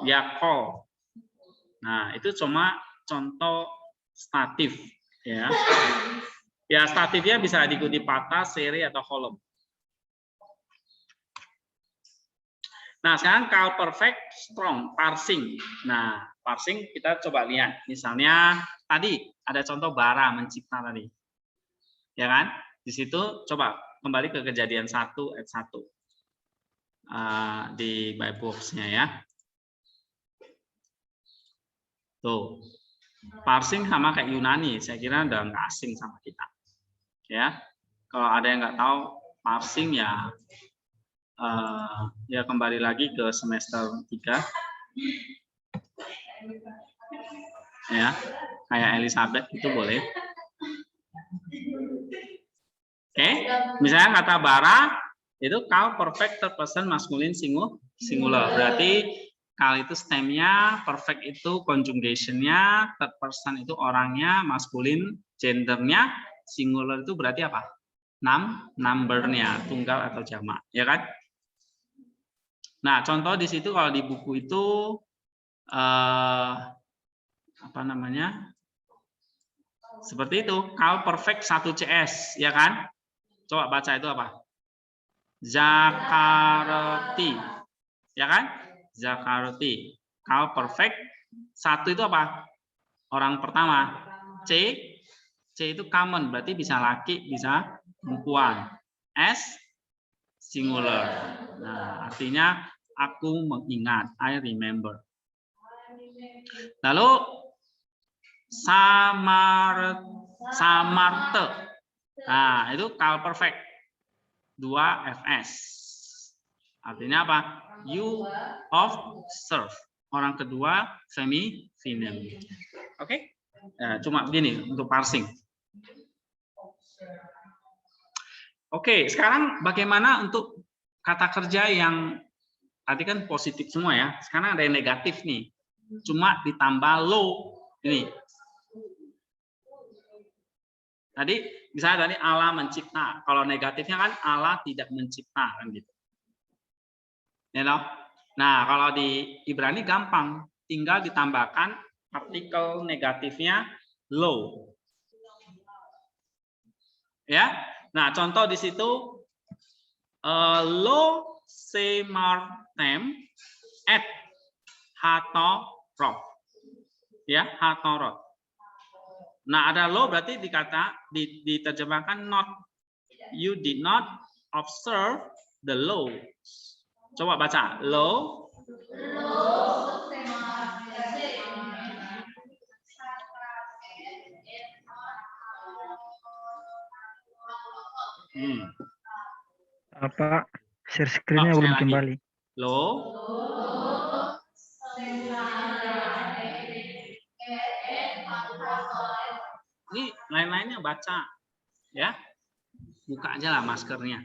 yakol. Nah, itu cuma contoh statif, ya. Ya, statifnya bisa diikuti patah, seri atau kolom. Nah, sekarang call perfect strong, parsing. Nah, parsing kita coba lihat. Misalnya tadi ada contoh bara mencipta tadi. Ya kan? Di situ coba kembali ke kejadian 1 ayat 1. Di buy box-nya ya. Tuh. Parsing sama kayak Yunani, saya kira udah nggak asing sama kita. Ya. Kalau ada yang nggak tahu parsing ya ya kembali lagi ke semester 3 ya, kayak Elizabeth itu boleh. Oke, misalnya kata bara itu call perfect third person masculine singular, berarti call itu stemnya, perfect itu conjugation-nya, third person itu orangnya, maskulin gendernya, singular itu berarti apa? Number-nya, tunggal atau jamak, ya kan? Nah, contoh di situ kalau di buku itu apa namanya? Seperti itu, call perfect 1 CS, ya kan? Coba baca itu apa? Zakaroti. Ya kan? Zakaroti. Call perfect 1 itu apa? Orang pertama. C itu common, berarti bisa laki, bisa perempuan. singular. Nah, artinya aku mengingat, I remember. Lalu samarte. Nah, itu call perfect. 2 fs. Artinya apa? You observe. Orang kedua semifinal. Oke? Nah, cuma begini untuk parsing. Oke, sekarang bagaimana untuk kata kerja yang tadi kan positif semua ya. Sekarang ada yang negatif nih. Cuma ditambah lo ini. Tadi misalnya tadi Allah mencipta. Kalau negatifnya kan Allah tidak mencipta kan gitu. You know? Nah, kalau di Ibrani gampang, tinggal ditambahkan partikel negatifnya lo. Ya. Nah, contoh di situ lo semartem et hatorot. Ya, hatorot. Nah, ada lo berarti diterjemahkan not. You did not observe the law. Coba baca. Lo. Apa? Share screen-nya belum kembali. Lo. Ini lain-lainnya baca. Ya. Buka aja lah maskernya.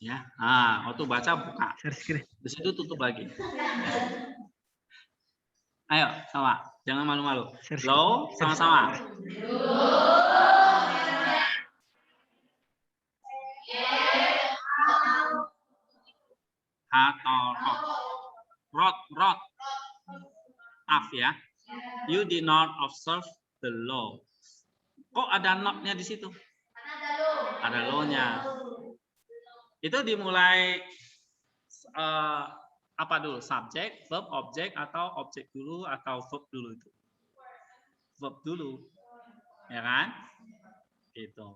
Ya. Nah, waktu baca buka. Share screen. Di situ tutup lagi. Ayo, sama. Jangan malu-malu. Lo, sama-sama. Rot. Af ya. You did not observe the law. Kok ada not-nya di situ? Ada lo-nya. Itu dimulai apa dulu? Subjek, verb, objek, atau objek dulu, atau verb dulu itu? Verb dulu. Ya kan? Gitu.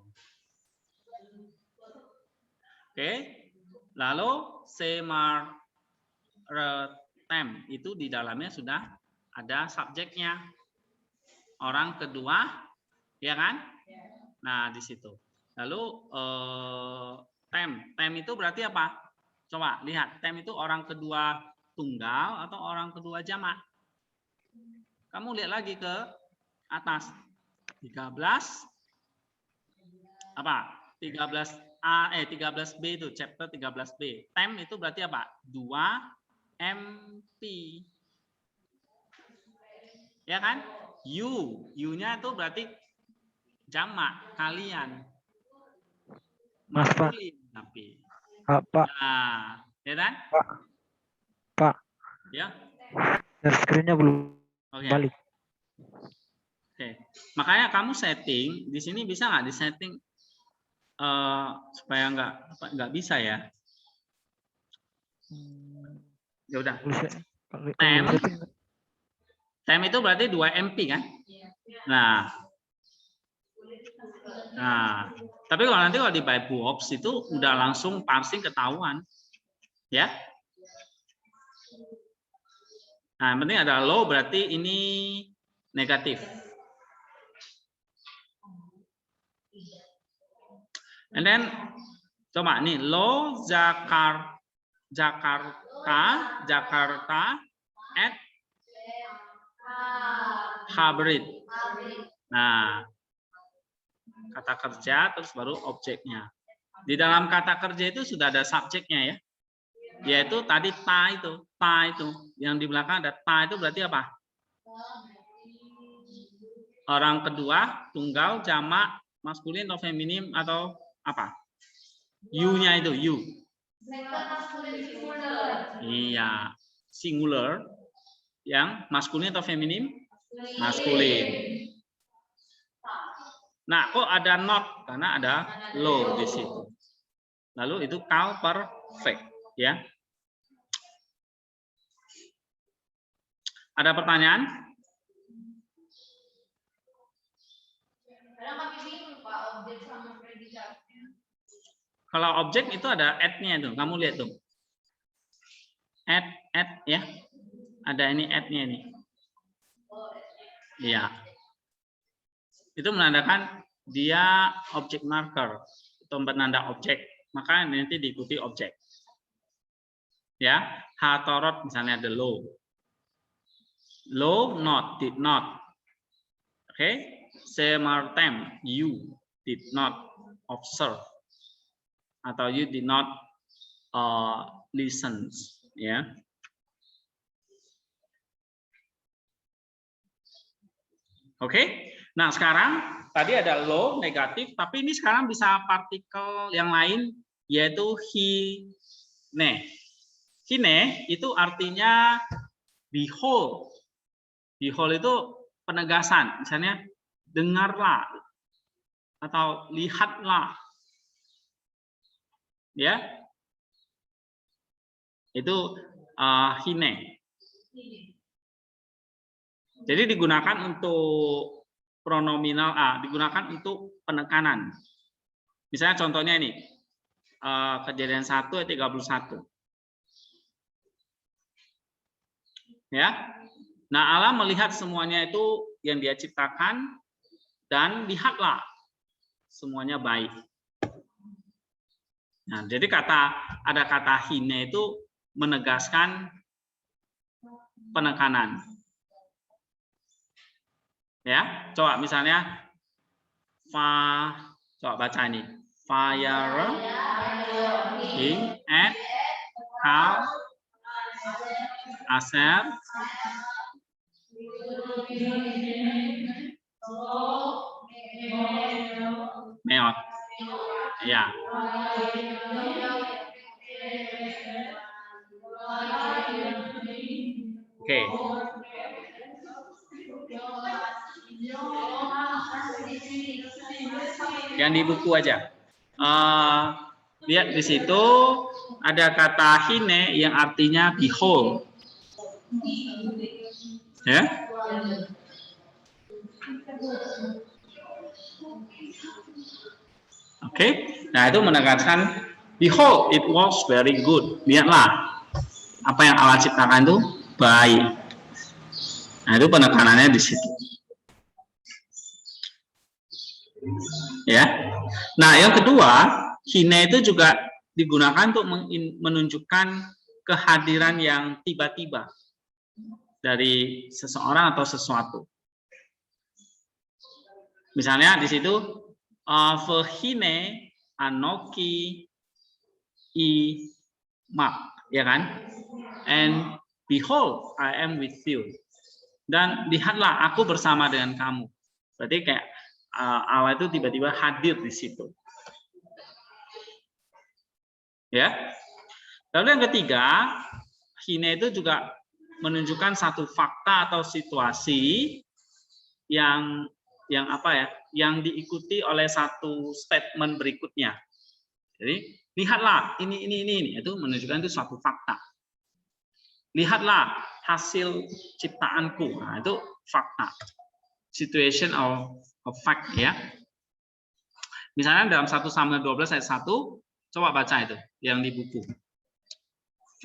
Oke. Lalu semartem itu di dalamnya sudah ada subjeknya. Orang kedua, ya kan? Nah, di situ. Lalu tem itu berarti apa? Coba lihat, tem itu orang kedua tunggal atau orang kedua jamak? Kamu lihat lagi ke atas. 13 apa? 13B itu chapter 13B. Tem itu berarti apa? 2 MP. Ya kan? You-nya itu berarti jamak kalian. Mas, Pak. Tapi. Pak. Nah, ya kan? Pak. Ya. Share screen-nya belum balik. Oke. Makanya kamu setting di sini bisa nggak disetting supaya nggak bisa ya? Ya udah. Tem itu berarti 2 MP kan? Nah, tapi kalau nanti di by box itu udah langsung parsing ketahuan, ya. Nah, yang penting ada low berarti ini negatif. And then coba nih low Jakarta at hybrid. Nah, kata kerja terus baru objeknya. Di dalam kata kerja itu sudah ada subjeknya ya. Yaitu tadi ta itu yang di belakang ada ta itu berarti apa? Orang kedua, tunggal, jamak, maskulin atau feminim atau apa? You-nya itu you. Iya, singular. Yang maskulin atau feminim? Maskulin. Nah, kok ada not? Karena ada lo di situ. Lalu itu call perfect, ya. Ada pertanyaan? Kalau objek itu ada add-nya tuh. Kamu lihat tuh. Add ya. Ada ini add-nya nih. Iya. Itu menandakan dia objek marker atau penanda objek. Maka nanti diikuti objek. Ya, hatorot misalnya the low. Low not, did not. Oke. Semartem, you did not observe. Atau you did not listen. Ya. Oke. Nah, sekarang tadi ada low, negatif, tapi ini sekarang bisa partikel yang lain, yaitu hine. Hine itu artinya behold. Behold itu penegasan, misalnya dengarlah atau lihatlah. Ya. Itu hine. Jadi digunakan untuk pronominal digunakan untuk penekanan. Misalnya contohnya ini, kejadian 1 ayat 31. Ya. Nah, Allah melihat semuanya itu yang Dia ciptakan dan lihatlah semuanya baik. Nah, jadi ada kata hine itu menegaskan penekanan. Ya, coba misalnya coba baca ini. Fire king at cow aser meot. Ya. Oke. Yang di buku aja. Lihat di situ ada kata hine yang artinya behold. Ya. Oke. Nah, itu menegaskan behold, it was very good. Lihatlah apa yang Allah ciptakan itu baik. Nah, itu penekanannya di situ. Ya. Nah, yang kedua, hine itu juga digunakan untuk menunjukkan kehadiran yang tiba-tiba dari seseorang atau sesuatu. Misalnya di situ Vehine anoki I map, ya kan? And behold, I am with you. Dan lihatlah, aku bersama dengan kamu. Berarti kayak Allah itu tiba-tiba hadir di situ. Ya. Lalu yang ketiga, hine itu juga menunjukkan satu fakta atau situasi yang apa ya? Yang diikuti oleh satu statement berikutnya. Jadi, lihatlah ini itu menunjukkan itu suatu fakta. Lihatlah hasil ciptaanku. Nah, itu fakta. Situation of fact ya. Misalnya dalam 1 Samuel 12 ayat 1, coba baca itu yang di buku.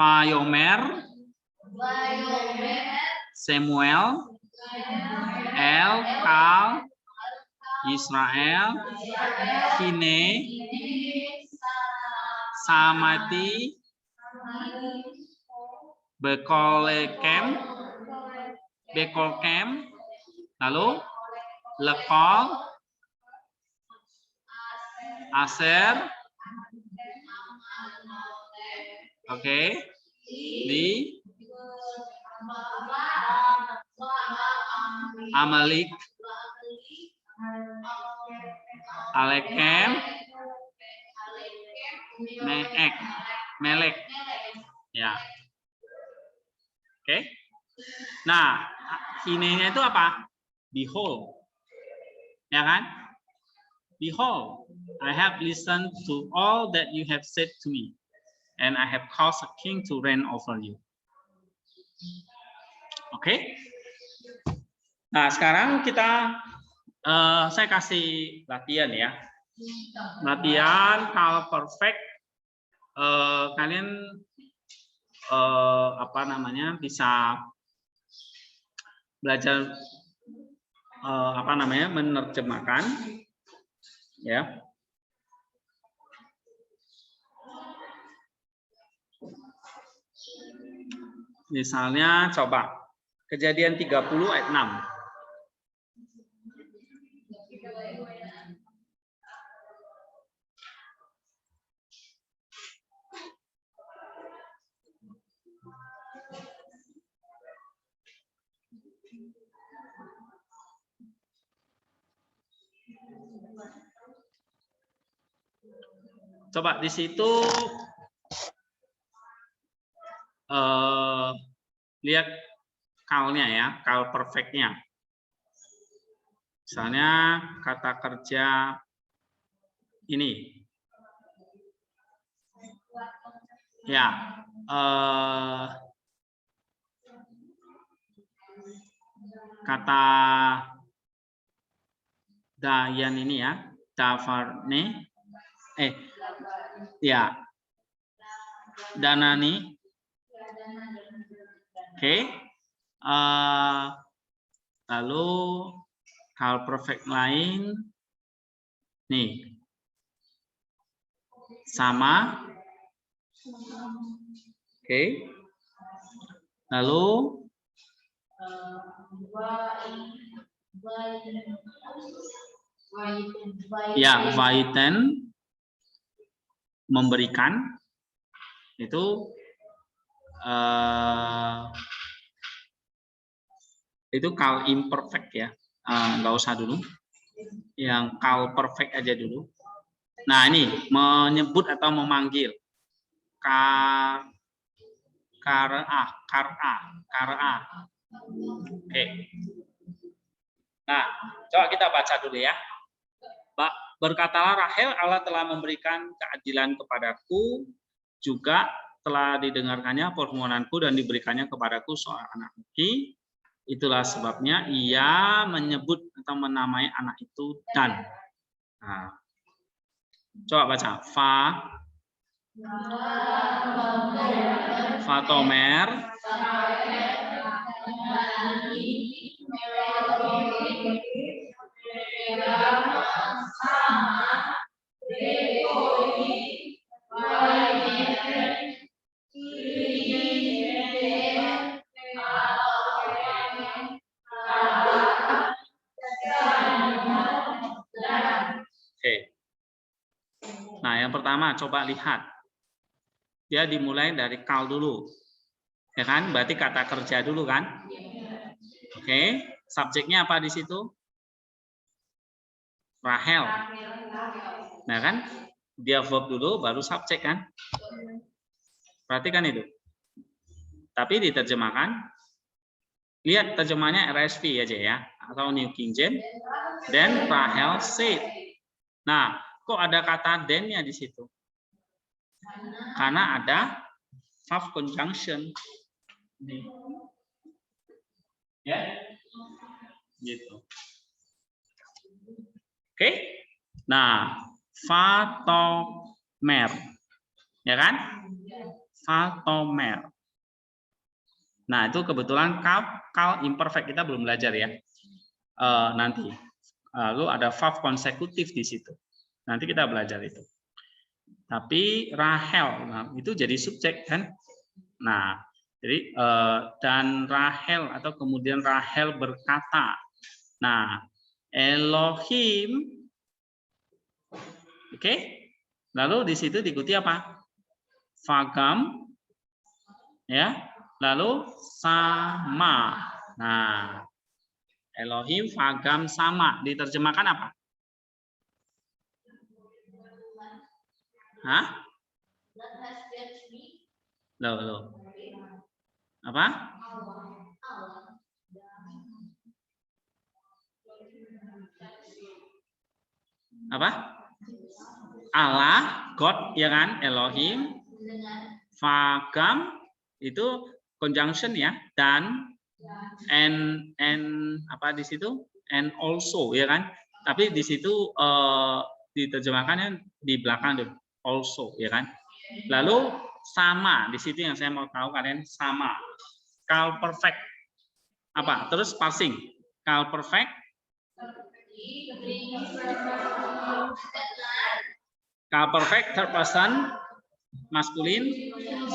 Vayomer Samuel El Kal Israel Hine Samati Bekolkem lalu Lekol Aser di Amalek Alekem Melek ya. Oke. Nah, hine-nya itu apa? Behold. Ya kan? Behold, I have listened to all that you have said to me, and I have caused a king to reign over you. Oke. Nah, sekarang saya kasih latihan ya. latihan kalau perfect kalian apa namanya bisa belajar apa namanya menerjemahkan ya. Misalnya coba kejadian 30 ayat 6. Coba di situ lihat call-nya ya, call perfect-nya. Misalnya kata kerja ini. Ya, kata Dayan ini ya, Davarne, ya, Danani. Oke. Lalu hal perfect lain nih sama. Oke. Lalu ya, Vaiten memberikan itu call imperfect ya, nggak usah dulu, yang call perfect aja dulu. Nah ini menyebut atau memanggil kara. Oke. Nah coba kita baca dulu ya. Berkatalah Rahel, Allah telah memberikan keadilan kepadaku, juga telah didengarkannya permohonanku dan diberikannya kepadaku seorang anak laki. Itulah sebabnya ia menyebut atau menamai anak itu Dan. Nah, coba baca. Fatomer. Nah, yang pertama coba lihat. Dia dimulai dari call dulu. Ya kan? Berarti kata kerja dulu kan? Oke, subjeknya apa di situ? Rahel. Nah kan? Dia verb dulu baru subjek kan? Perhatikan itu. Tapi diterjemahkan, lihat terjemahnya RSV aja ya, atau New King James. Then Rahel said. Nah, kok ada kata then-nya di situ? Karena ada verb conjunction. Ya, gitu. Oke. Nah, Fatomer, ya kan? Fatomer. Nah, itu kebetulan call imperfect kita belum belajar ya. Nanti. Lalu ada verb konsekutif di situ. Nanti kita belajar itu. Tapi Rahel, nah, itu jadi subjek kan? Nah, jadi dan Rahel atau kemudian Rahel berkata. Nah, Elohim, oke? Lalu di situ diikuti apa? Vagam, ya. Lalu sama. Nah, Elohim, Vagam, sama. Diterjemahkan apa? Hah? Loh. Apa? Apa? Allah, God, ya kan? Elohim, Vagam itu conjunction ya, dan and apa di situ? And also, ya kan? Tapi di situ diterjemahkannya di belakang the also, ya kan? Lalu sama, di situ yang saya mau tahu kalian sama. Call perfect apa? Terus passing. Call perfect. Call perfect third person maskulin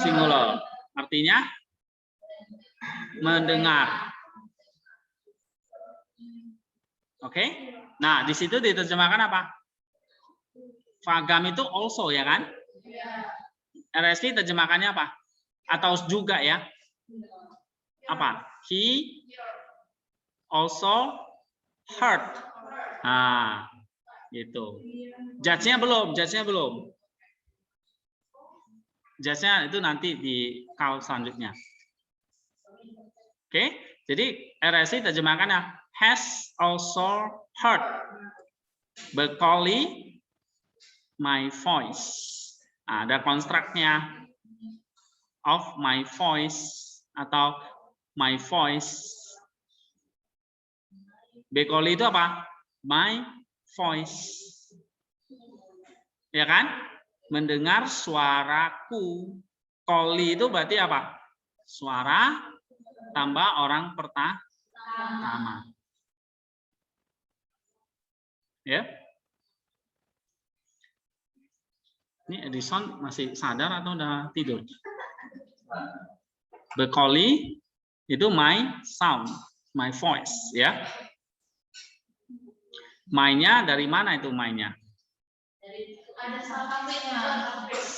singular. Artinya mendengar. Oke. Nah, di situ diterjemahkan apa? Fagam itu also, ya kan? RSV terjemahkannya apa? Atau juga, ya? Apa? He also heard. Nah, gitu. Judge-nya belum, judge-nya belum. Judge-nya itu nanti di call selanjutnya. Oke, jadi RSI terjemahkannya has also heard Berkeley my voice. Nah, ada konstruknya of my voice atau my voice. Berkeley itu apa? My voice. Ya kan? Mendengar suaraku. Koli itu berarti apa? Suara tambah orang pertama. Ya. Ini Edison masih sadar atau udah tidur? Berkeley itu my sound, my voice, ya. My-nya dari mana itu my-nya? Ada suffixnya.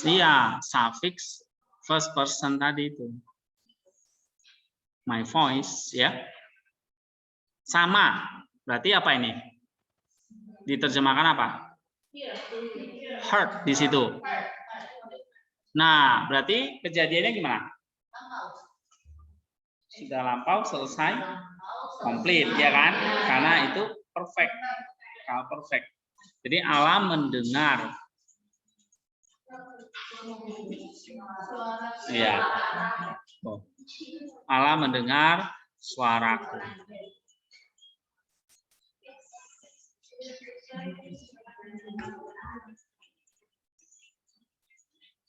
Iya, suffix first person tadi itu. My voice, ya. Sama. Berarti apa ini? Diterjemahkan apa? Heard di situ. Nah, berarti kejadiannya gimana? Sudah lampau, selesai, komplit, ya kan? Karena itu perfect. Kalau perfect. Jadi Allah mendengar. Iya. Allah mendengar suaraku.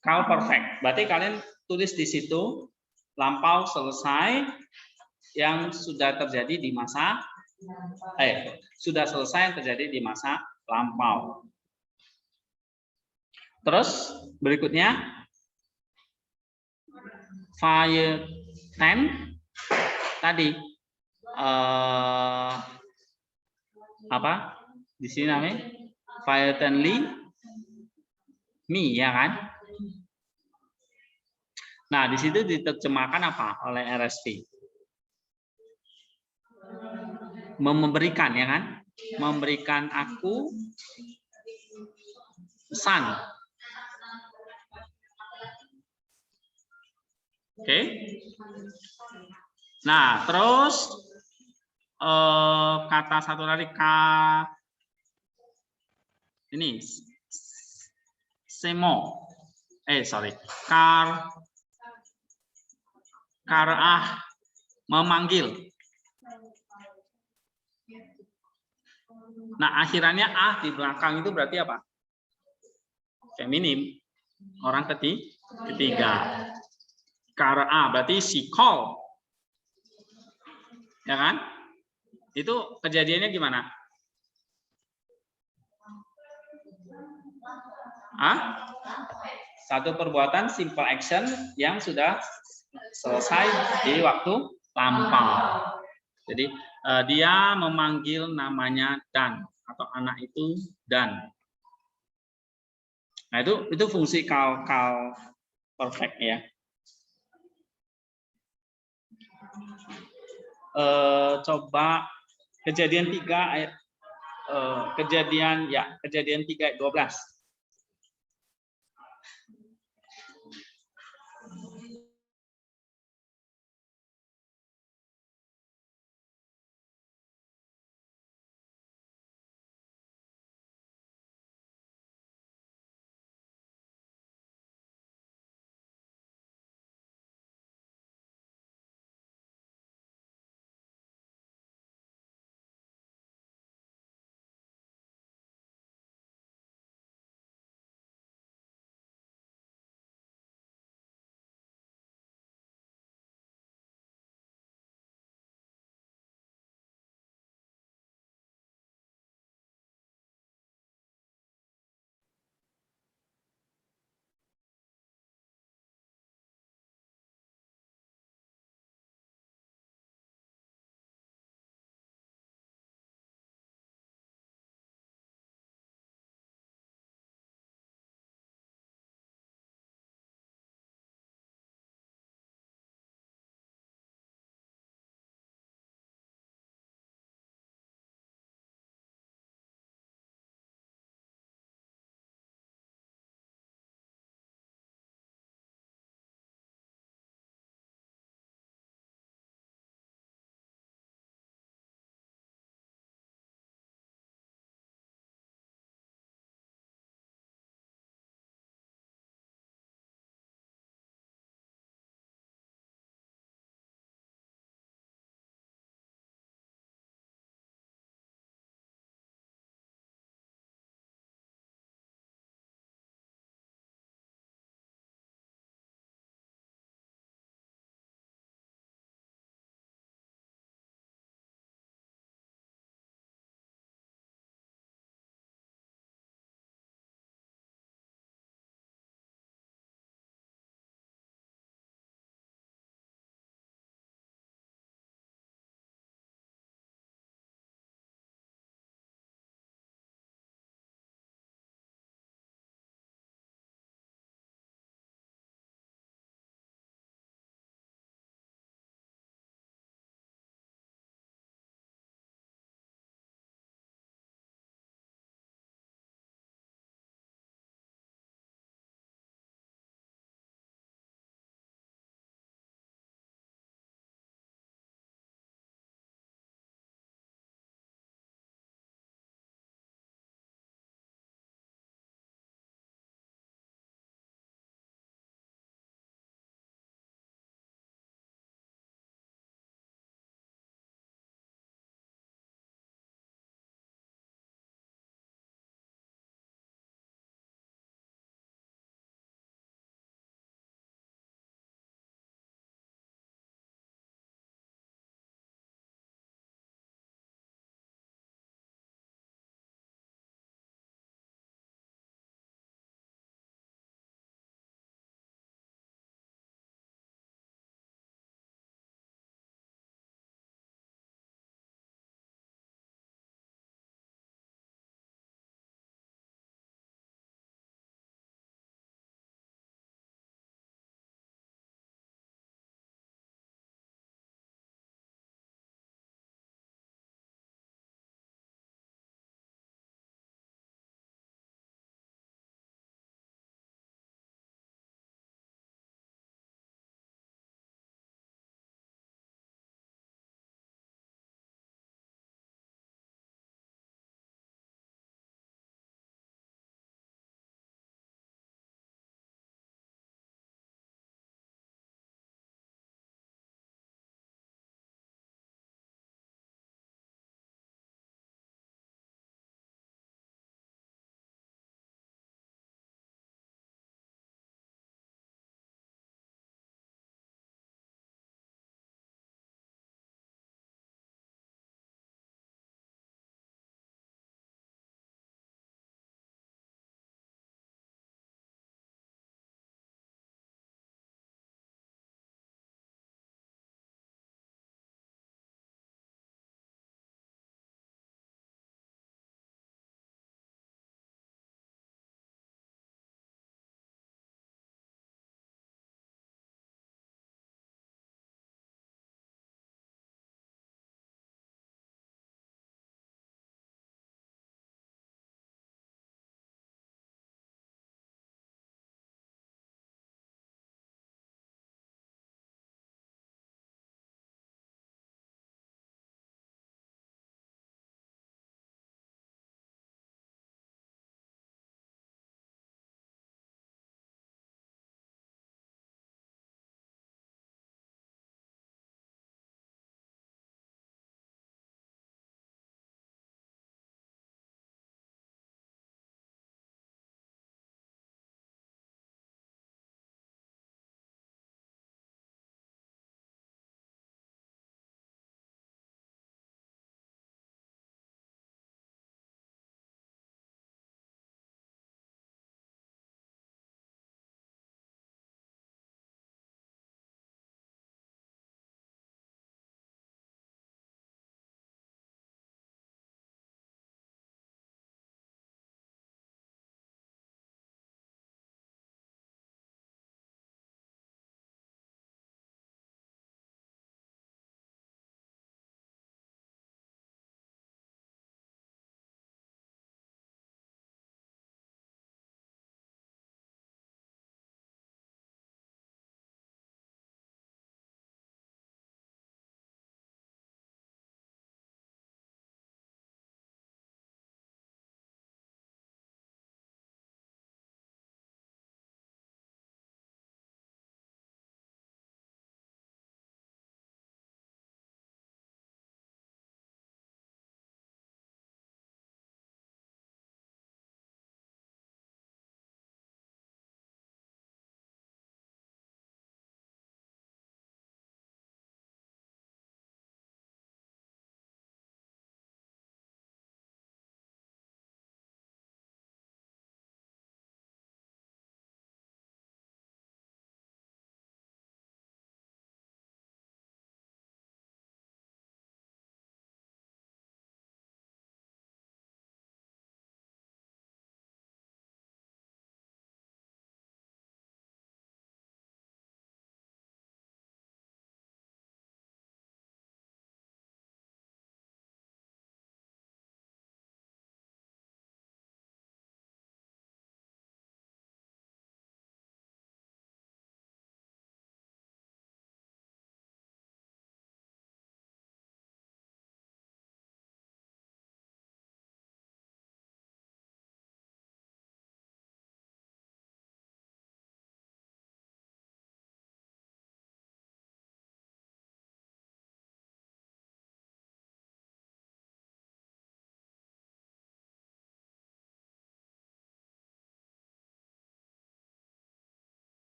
Kalau perfect, berarti kalian tulis di situ lampau selesai yang sudah terjadi di masa sudah selesai yang terjadi di masa lampau. Terus berikutnya fire ten tadi apa di sini namanya fire tenly me, ya kan? Nah, di situ diterjemahkan apa oleh RSV? Memberikan, ya kan? Memberikan aku pesan. Oke. Nah, terus kata satu lagi ini semo. Karah memanggil. Nah, akhirannya di belakang itu berarti apa? Feminim. Orang ketiga. Karah berarti she call. Ya kan? Itu kejadiannya gimana? Satu perbuatan simple action yang sudah selesai di waktu lampau. Jadi dia memanggil namanya Dan atau anak itu Dan. Nah, itu fungsi call perfect, ya. Coba kejadian 3 ayat kejadian 3 ayat 12.